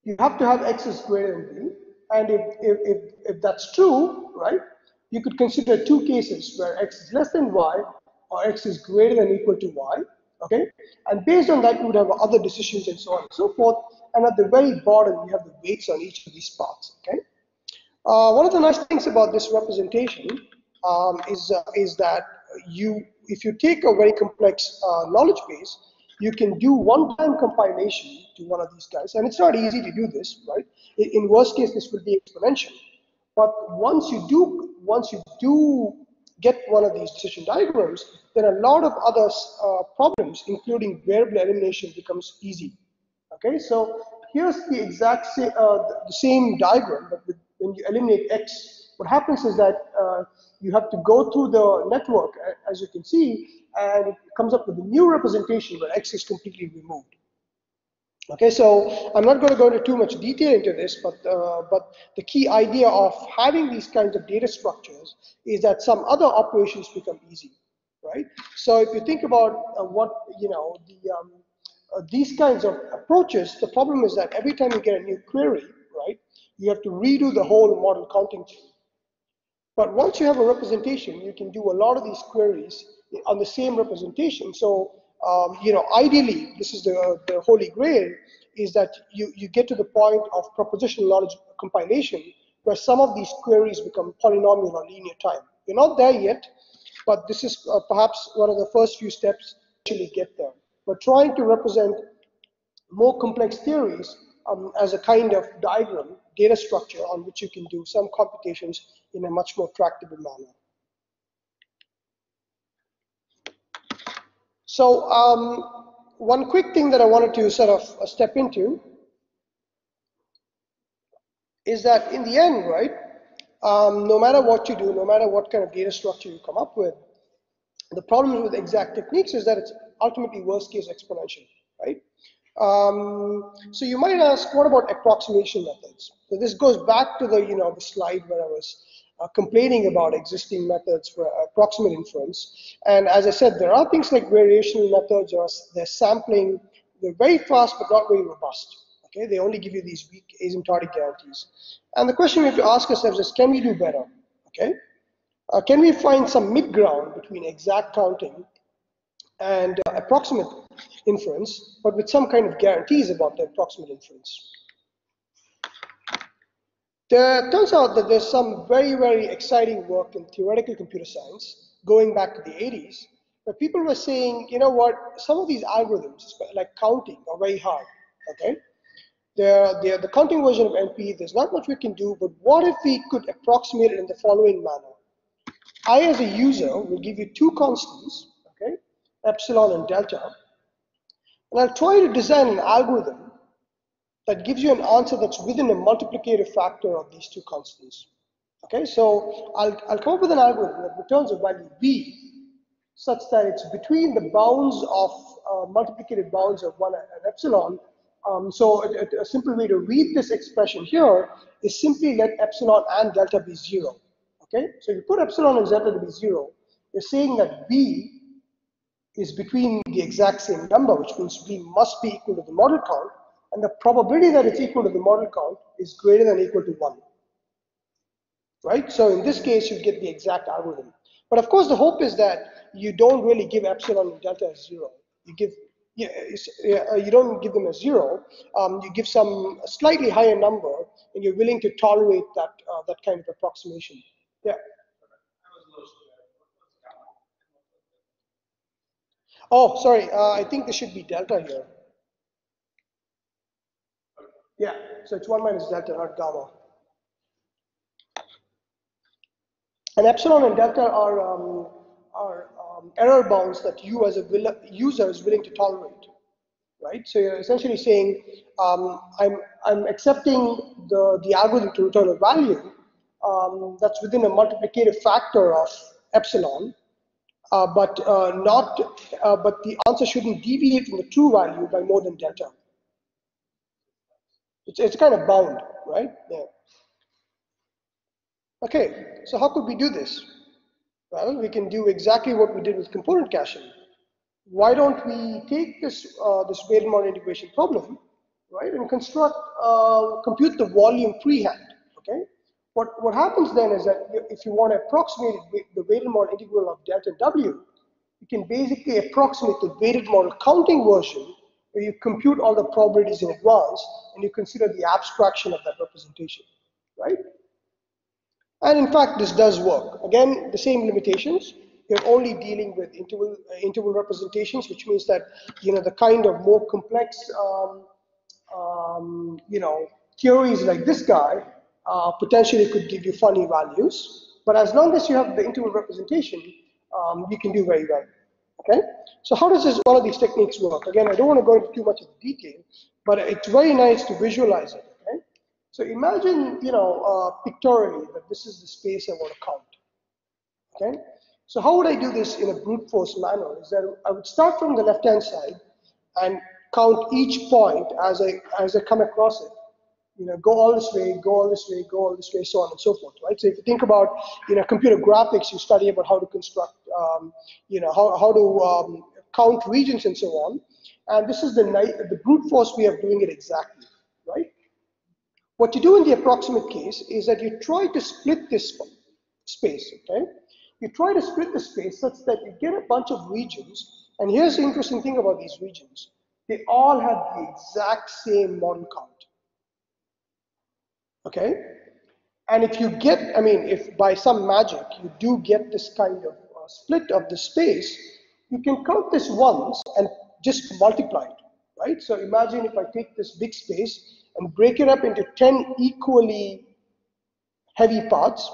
You have to have x is greater than b, and if that's true, right, you could consider two cases where x is less than y or x is greater than or equal to y, okay? And based on that, you would have other decisions and so on and so forth. And at the very bottom, you have the weights on each of these parts, okay? One of the nice things about this representation is that if you take a very complex knowledge base, you can do one-time compilation to one of these guys, and it's not easy to do this, right? In worst case, this will be exponential. But once you do get one of these decision diagrams, then a lot of other problems, including variable elimination, becomes easy. Okay, so here's the exact the same diagram, but when you eliminate x, what happens is that you have to go through the network, as you can see, and it comes up with a new representation where x is completely removed. Okay, so I'm not going to go into too much detail into this, but the key idea of having these kinds of data structures is that some other operations become easy, right? So if you think about these kinds of approaches, the problem is that every time you get a new query, right, you have to redo the whole model counting chain. But once you have a representation, you can do a lot of these queries on the same representation. So, ideally, this is the holy grail, is that you get to the point of propositional knowledge compilation, where some of these queries become polynomial or linear time. You're not there yet, but this is perhaps one of the first few steps to actually get there. We're trying to represent more complex theories as a kind of diagram, data structure on which you can do some computations in a much more tractable manner. So one quick thing that I wanted to sort of step into is that in the end, right, no matter what you do, no matter what kind of data structure you come up with, the problem with exact techniques is that it's ultimately worst case exponential, right? So you might ask, what about approximation methods? So this goes back to the slide where I was complaining about existing methods for approximate inference. And as I said, there are things like variational methods, or they're sampling. They're very fast but not very robust. Okay, they only give you these weak asymptotic guarantees. And the question we have to ask ourselves is, can we do better? Okay, can we find some mid ground between exact counting and approximate inference, but with some kind of guarantees about the approximate inference? It turns out that there's some very, very exciting work in theoretical computer science going back to the 80s, where people were saying, you know what, some of these algorithms, like counting, are very hard, okay? They're the counting version of NP, there's not much we can do, but what if we could approximate it in the following manner? I, as a user, will give you two constants, okay, epsilon and delta, and I'll try to design an algorithm that gives you an answer that's within a multiplicative factor of these two constants. Okay, so I'll come up with an algorithm that returns a value b, such that it's between the bounds of multiplicative bounds of 1 and epsilon. So a simple way to read this expression here is simply let epsilon and delta be 0. Okay, so you put epsilon and delta to be 0, you're saying that b is between the exact same number, which means b must be equal to the model count, and the probability that it's equal to the model count is greater than or equal to 1. Right? So in this case, you get the exact algorithm. But of course, the hope is that you don't really give epsilon and delta as 0. You don't give them as 0. You give some slightly higher number, and you're willing to tolerate that that kind of approximation. Yeah. Oh, sorry. I think there should be delta here. Yeah. So it's 1 minus delta, not gamma. And epsilon and delta are error bounds that you as a user is willing to tolerate, right? So you're essentially saying, I'm accepting the algorithm to return a value that's within a multiplicative factor of epsilon, but the answer shouldn't deviate from the true value by more than delta. It's kind of bound, right? Yeah. Okay, so how could we do this? Well, we can do exactly what we did with component caching. Why don't we take this this weighted model integration problem, right, and compute the volume freehand? Okay, what happens then is that if you want to approximate the weighted model integral of delta W, you can basically approximate the weighted model counting version, where you compute all the probabilities in advance and you consider the abstraction of that representation, right? And in fact, this does work. Again, the same limitations. You're only dealing with interval representations, which means that the kind of more complex theories like this guy potentially could give you funny values. But as long as you have the interval representation, you can do very well. Okay. So how does one of these techniques work? Again, I don't want to go into too much of the detail, but it's very nice to visualize it. Okay. So imagine, pictorially that this is the space I want to count. Okay. So how would I do this in a brute force manner? Is that I would start from the left-hand side and count each point as I come across it. Go all this way, go all this way, go all this way, so on and so forth, right? So if you think about, computer graphics, you study about how to construct, how to count regions and so on. And this is the brute force way of doing it exactly, right? What you do in the approximate case is that you try to split this space, okay? You try to split the space such that you get a bunch of regions, and here's the interesting thing about these regions. They all have the exact same model count. Okay, and if you get, if by some magic you do get this kind of split of the space, you can count this once and just multiply it, right? So imagine if I take this big space and break it up into 10 equally heavy parts,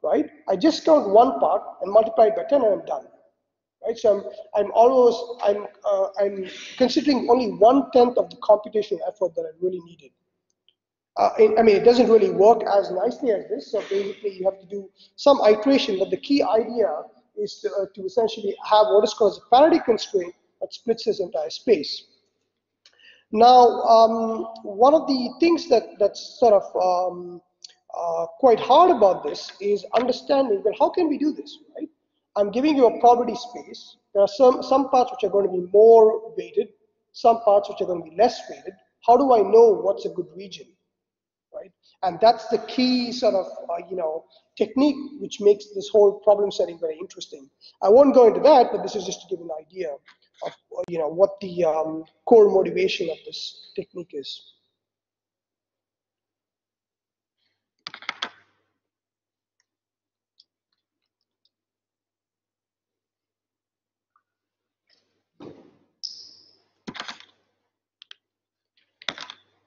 right? I just count one part and multiply it by 10 and I'm done, right? So I'm considering only 1/10 of the computational effort that I really needed. It doesn't really work as nicely as this, so basically you have to do some iteration, but the key idea is to essentially have what is called a parity constraint that splits this entire space. Now, one of the things that's sort of quite hard about this is understanding that how can we do this, right? I'm giving you a probability space. There are some parts which are going to be more weighted, some parts which are going to be less weighted. How do I know what's a good region? Right? And that's the key sort of, technique which makes this whole problem setting very interesting. I won't go into that, but this is just to give an idea of, what the core motivation of this technique is.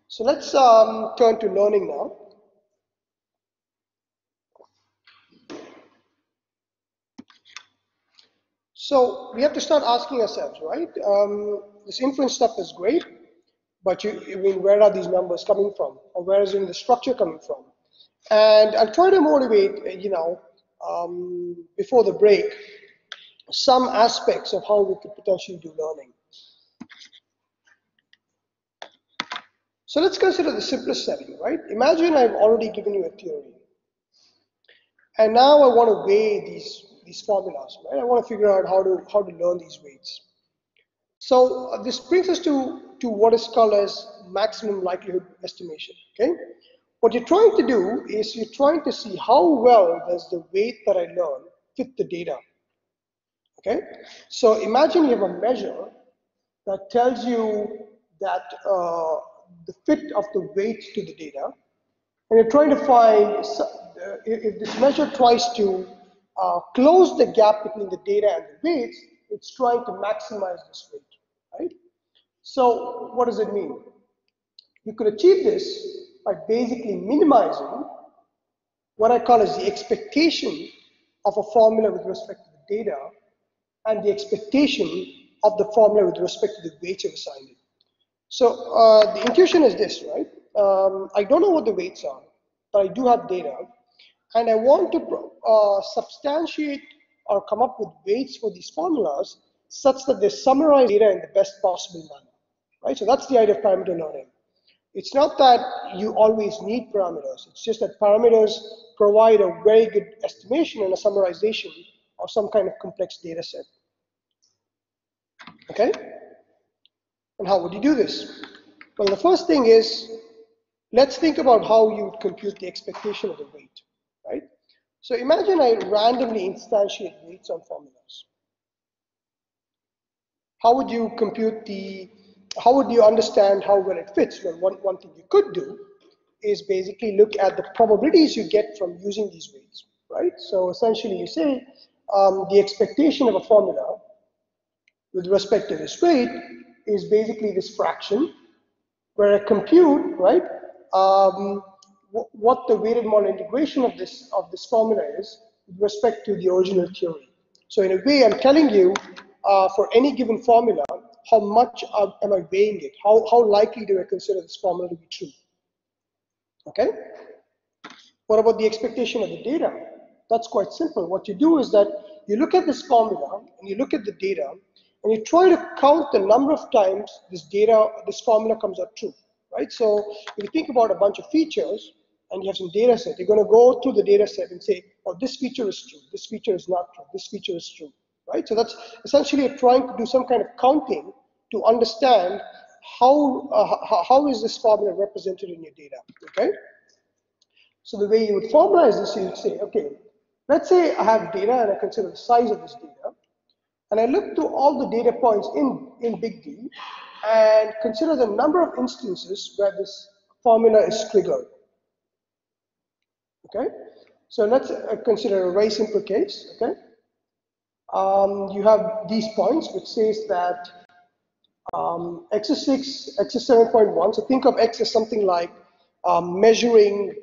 So let's turn to learning now. So we have to start asking ourselves, right? This inference stuff is great, but where are these numbers coming from? Or where is the structure coming from? And I'll try to motivate, before the break, some aspects of how we could potentially do learning. So let's consider the simplest setting, right? Imagine I've already given you a theory. And now I want to weigh these formulas, right? I want to figure out how to learn these weights. So this brings us to what is called as maximum likelihood estimation, okay? What you're trying to do is you're trying to see how well does the weight that I learn fit the data, okay? So imagine you have a measure that tells you that the fit of the weight to the data, and you're trying to find if this measure tries to close the gap between the data and the weights, it's trying to maximize this weight, right? So what does it mean? You could achieve this by basically minimizing what I call as the expectation of a formula with respect to the data and the expectation of the formula with respect to the weights you've assigned it. So the intuition is this, right? I don't know what the weights are, but I do have data, and I want to substantiate or come up with weights for these formulas such that they summarize data in the best possible manner, right? So that's the idea of parameter learning. It's not that you always need parameters. It's just that parameters provide a very good estimation and a summarization of some kind of complex data set. Okay? And how would you do this? Well, the first thing is, let's think about how you would compute the expectation of the weight, right? So imagine I randomly instantiate weights on formulas. How would you compute how would you understand how well it fits? Well, one thing you could do is basically look at the probabilities you get from using these weights, right? So essentially you say the expectation of a formula with respect to this weight is basically this fraction, where I compute, right, what the weighted model integration of this formula is with respect to the original theory. So in a way, I'm telling you, for any given formula, how much am I weighing it? How likely do I consider this formula to be true? Okay? What about the expectation of the data? That's quite simple. What you do is that you look at this formula, and you look at the data, and you try to count the number of times this formula comes out true, right? So if you think about a bunch of features, and you have some data set, you're going to go through the data set and say, oh, this feature is true, this feature is not true, this feature is true, right? So that's essentially trying to do some kind of counting to understand how is this formula represented in your data, okay? So the way you would formalize this, you would say, okay, let's say I have data and I consider the size of this data, and I look through all the data points in big D and consider the number of instances where this formula is triggered. Okay, so let's consider a very simple case. Okay, you have these points which says that x is 6, x is 7.1. So think of x as something like measuring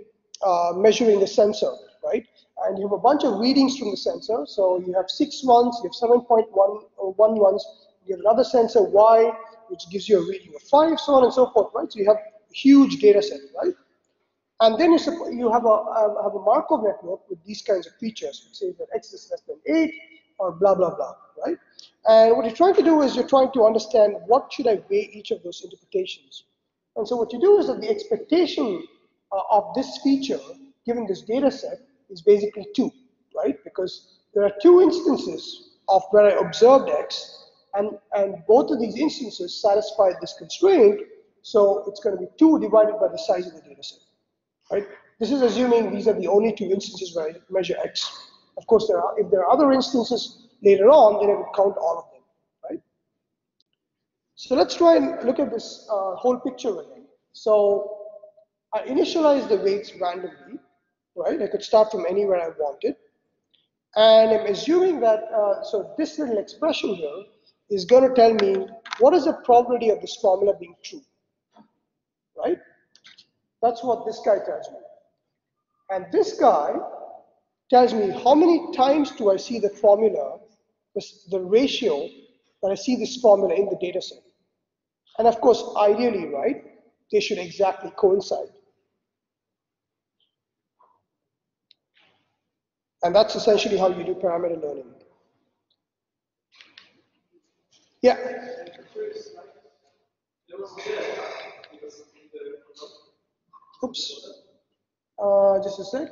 the sensor, right? And you have a bunch of readings from the sensor. So you have 6 ones, you have 7.1 ones, you have another sensor y, which gives you a reading of 5, so on and so forth, right? So you have a huge data set, right? And then you have a Markov network with these kinds of features, which says that x is less than 8, or blah, blah, blah, right? And what you're trying to do is you're trying to understand what should I weigh each of those interpretations. And so what you do is that the expectation of this feature, given this data set, is basically 2, right? Because there are 2 instances of where I observed x, and both of these instances satisfy this constraint, so it's going to be 2 divided by the size of the data set. Right? This is assuming these are the only 2 instances where I measure x. Of course, if there are other instances later on, then I would count all of them, right? So let's try and look at this whole picture again. So I initialize the weights randomly, right? I could start from anywhere I wanted. And I'm assuming that, so this little expression here is going to tell me what is the probability of this formula being true, right? That's what this guy tells me. And this guy tells me how many times do I see the formula, the ratio that I see this formula in the data set. And of course, ideally, right, they should exactly coincide. And that's essentially how you do parameter learning. Yeah. Oops. Just a sec.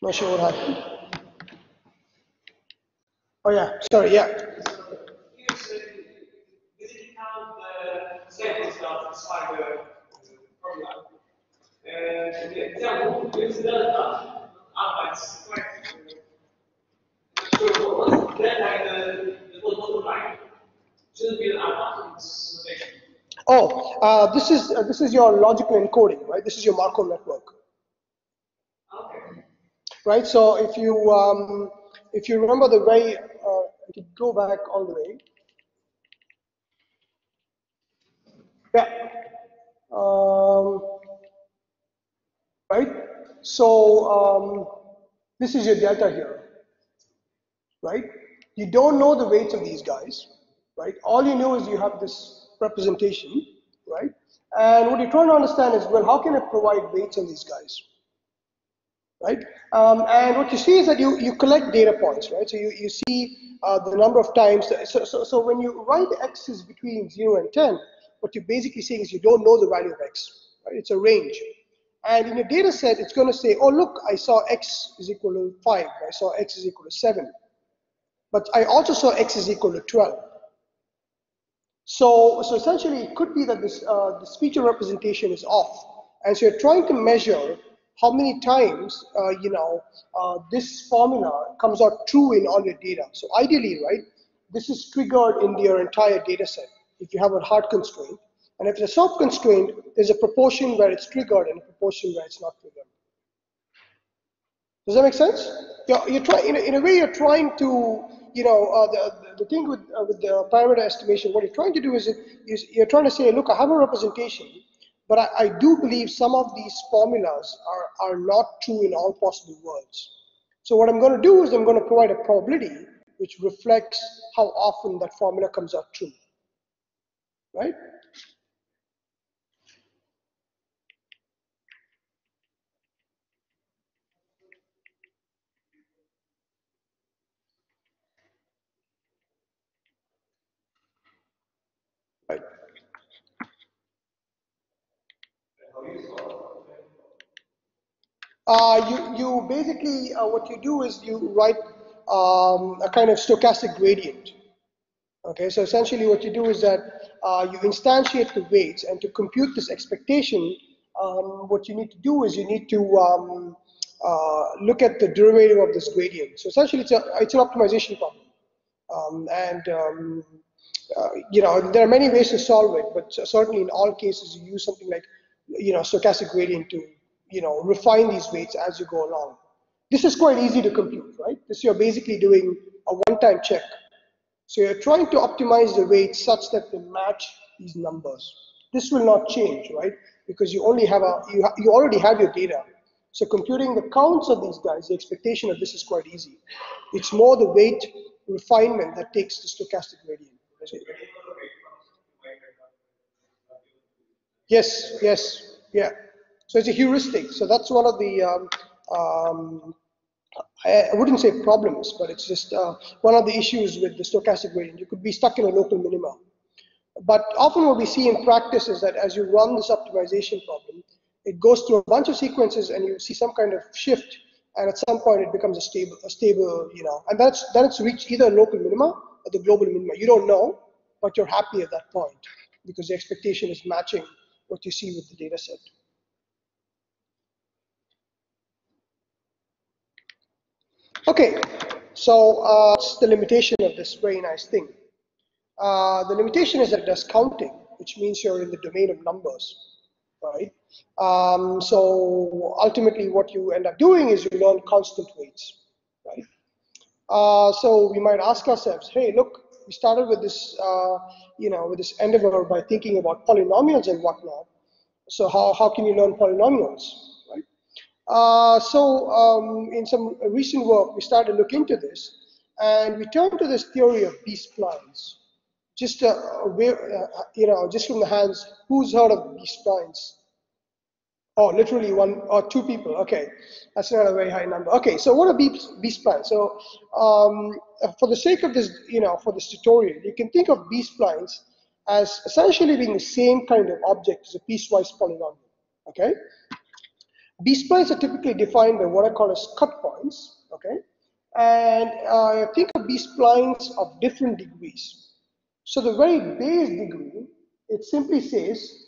Not sure what happened. Oh yeah, sorry, yeah. Oh, this is your logical encoding, right? This is your Markov network. Okay. Right. So if you remember the way, if you go back all the way. Yeah. Right. So this is your delta here. Right. You don't know the weights of these guys. Right. All you know is you have this representation. Right. And what you're trying to understand is, well, how can I provide weights on these guys? right? And what you see is that you collect data points, right? So you see the number of times. So when you write x is between 0 and 10, what you're basically saying is you don't know the value of x, right? It's a range. And in a data set, it's going to say, oh, look, I saw x is equal to 5. I saw x is equal to 7. But I also saw x is equal to 12. So essentially, it could be that this feature representation is off. And so you're trying to measure how many times, this formula comes out true in all your data. So ideally, right, this is triggered in your entire data set if you have a hard constraint. And if it's a soft constraint, there's a proportion where it's triggered and a proportion where it's not triggered. Does that make sense? You're trying, in a way, you're trying to, the thing with the parameter estimation, what you're trying to do is you're trying to say, look, I have a representation, but I do believe some of these formulas are not true in all possible worlds. So what I'm going to do is I'm going to provide a probability which reflects how often that formula comes out true, right? Right. You basically, what you do is you write a kind of stochastic gradient. Okay, so essentially what you do is that you instantiate the weights, and to compute this expectation, what you need to do is you need to look at the derivative of this gradient. So essentially it's an optimization problem. There are many ways to solve it, but certainly in all cases you use something like, stochastic gradient to, refine these weights as you go along. This is quite easy to compute, right? This you're basically doing a one-time check. So you're trying to optimize the weights such that they match these numbers. This will not change, right? Because you only have you already have your data. So computing the counts of these guys, the expectation of this is quite easy. It's more the weight refinement that takes the stochastic gradient. Yes, yes, yeah. So it's a heuristic. So that's one of the, I wouldn't say problems, but it's just one of the issues with the stochastic gradient. You could be stuck in a local minima. But often what we see in practice is that as you run this optimization problem, it goes through a bunch of sequences and you see some kind of shift, and at some point it becomes a stable, and then it's reached either a local minima or the global minima. You don't know, but you're happy at that point because the expectation is matching what you see with the data set. Okay, so what's the limitation of this very nice thing? The limitation is that it does counting, which means you're in the domain of numbers, right? So ultimately what you end up doing is you learn constant weights, right? So we might ask ourselves, hey, look, we started with this, with this endeavor by thinking about polynomials and whatnot. So how can you learn polynomials, right? In some recent work, we started to look into this, and we turned to this theory of B-splines. Just just from the hands, who's heard of B-splines? Oh, literally one or two people. Okay, that's not a very high number. Okay, so what are B-splines? So for the sake of this, for this tutorial, you can think of B-splines as essentially being the same kind of object as a piecewise polynomial. Okay, B-splines are typically defined by what I call as cut points. Okay, and think of B-splines of different degrees. So the very base degree, it simply says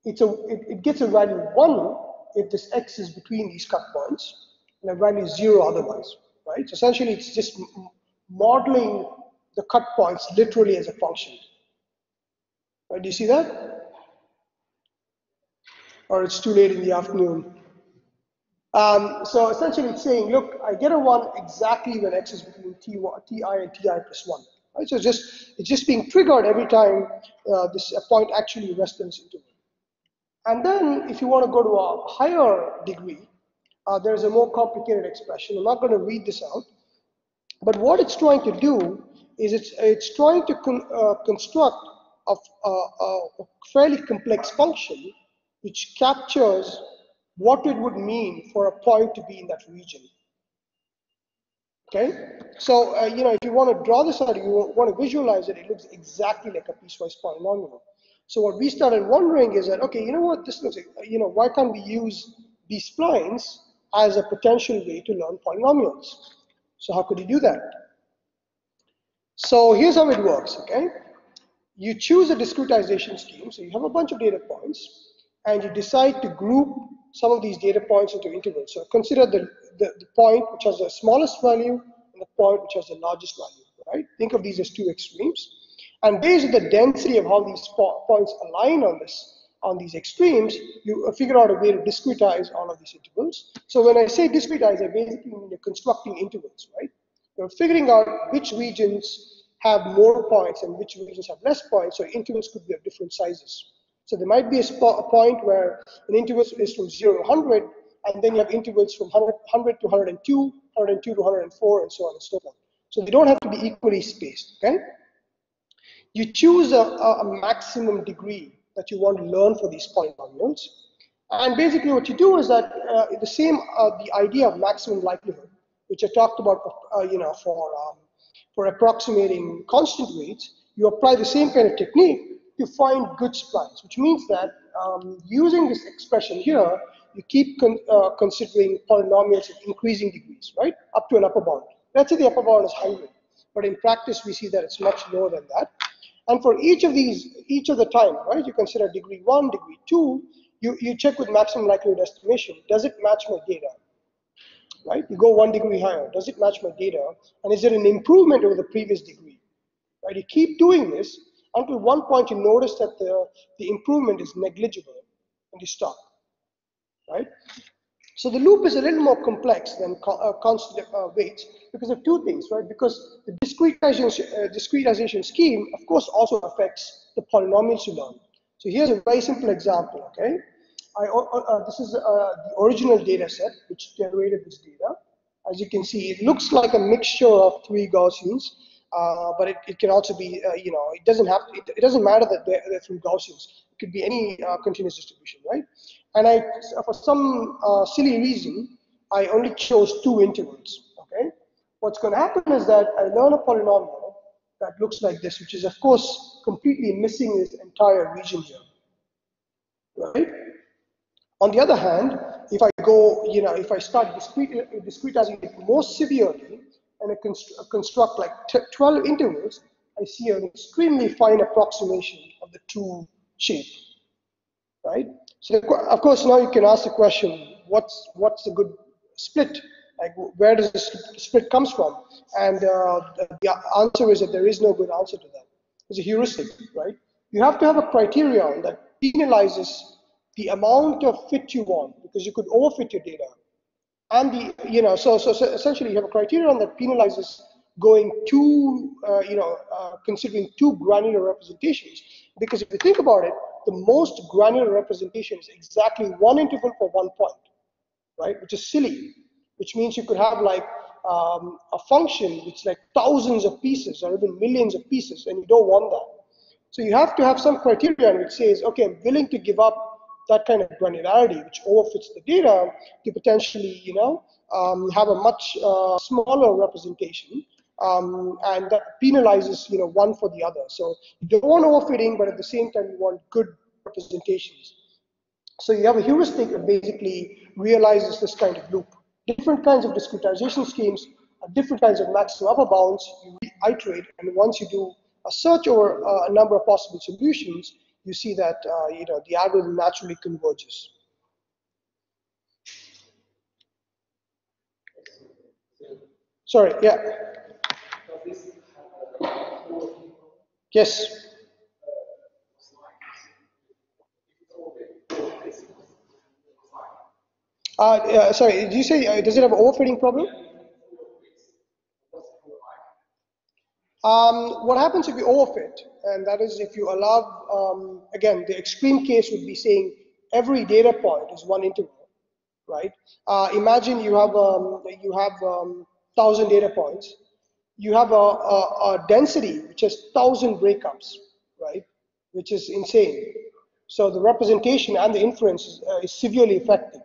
it gets a value 1 if this x is between these cut points, and a value 0 otherwise, right? So essentially, it's just modeling the cut points literally as a function. Right, do you see that? Or it's too late in the afternoon. So essentially, it's saying, look, I get a 1 exactly when x is between ti and ti plus 1. Right? So it's just being triggered every time this point actually rests in this interval. And then if you want to go to a higher degree, there's a more complicated expression. I'm not going to read this out. But what it's trying to do is it's trying to construct a fairly complex function which captures what it would mean for a point to be in that region. Okay, so if you want to draw this out, you want to visualize it, it looks exactly like a piecewise polynomial. So what we started wondering is that, okay, you know what, this looks like, why can't we use these splines as a potential way to learn polynomials? So how could you do that? So here's how it works, okay? You choose a discretization scheme, so you have a bunch of data points, and you decide to group some of these data points into intervals. So consider the point which has the smallest value and the point which has the largest value, right? Think of these as two extremes. And based on the density of how these points align on these extremes, you figure out a way to discretize all of these intervals. So when I say discretize, I basically mean you're constructing intervals, right? You're figuring out which regions have more points and which regions have less points, so intervals could be of different sizes. So there might be a point where an interval is from 0 to 100, and then you have intervals from 100 to 102, 102 to 104, and so on and so forth. So they don't have to be equally spaced, okay? You choose a maximum degree that you want to learn for these polynomials. And basically what you do is that the idea of maximum likelihood, which I talked about, for approximating constant weights, you apply the same kind of technique to find good splines, which means that using this expression here, you keep considering polynomials of increasing degrees, right? Up to an upper bound. Let's say the upper bound is 100, but in practice we see that it's much lower than that. And for each of the time, right, you consider degree 1, degree 2, you check with maximum likelihood estimation, does it match my data? Right? You go 1 degree higher, does it match my data? And is it an improvement over the previous degree? Right? You keep doing this until one point you notice that the improvement is negligible and you stop. Right? So the loop is a little more complex than constant weights because of two things, right? Because the discretization scheme, of course, also affects the polynomials you learn. So here's a very simple example, okay? This is the original data set which generated this data. As you can see, it looks like a mixture of 3 Gaussians, but it can also be, it doesn't matter that they're from Gaussians. It could be any continuous distribution, right? And for some silly reason, I only chose 2 intervals, okay? What's going to happen is that I learn a polynomial that looks like this, which is, of course, completely missing this entire region here, right? On the other hand, if I start discretizing it more severely, and I construct like 12 intervals, I see an extremely fine approximation of the 2 shape, right? So of course now you can ask the question, what's a good split? Like where does the split comes from? And the answer is that there is no good answer to that. It's a heuristic, right? You have to have a criterion that penalizes the amount of fit you want, because you could overfit your data. And so essentially you have a criterion that penalizes going too, considering too granular representations. Because if you think about it, the most granular representation is exactly 1 interval for 1 point, right? Which is silly, which means you could have like a function which like thousands of pieces or even millions of pieces, and you don't want that. So you have to have some criterion which says, okay, I'm willing to give up that kind of granularity, which overfits the data, to potentially, have a much smaller representation, and that penalizes, one for the other. So you don't want overfitting, but at the same time, you want good representations. So you have a heuristic that basically realizes this kind of loop. Different kinds of discretization schemes are different kinds of maximum upper bounds. You iterate, and once you do a search over a number of possible solutions, you see that the algorithm naturally converges. Sorry, yeah. Yes. Sorry, did you say, does it have an overfitting problem? What happens if you overfit? And that is if you allow, again, the extreme case would be saying every data point is 1 interval, right? Imagine you have 1,000 data points. You have a density which has 1,000 breakups, right? Which is insane. So the representation and the inference is severely affected.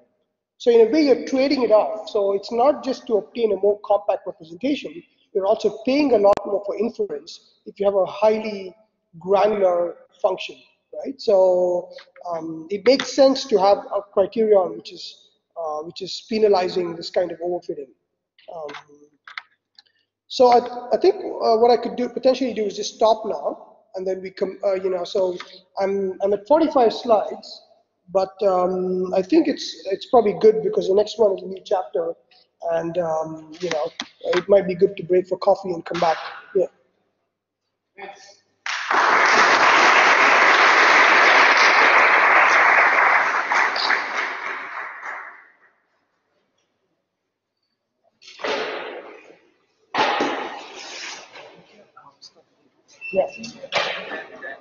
So in a way, you're trading it off. So it's not just to obtain a more compact representation, you're also paying a lot more for inference if you have a highly granular function, right? So it makes sense to have a criterion which is penalizing this kind of overfitting. Um, so I think what I could do potentially do is just stop now, and then we come. So I'm at 45 slides, but I think it's probably good because the next one is a new chapter, and it might be good to break for coffee and come back. Yeah. Yeah.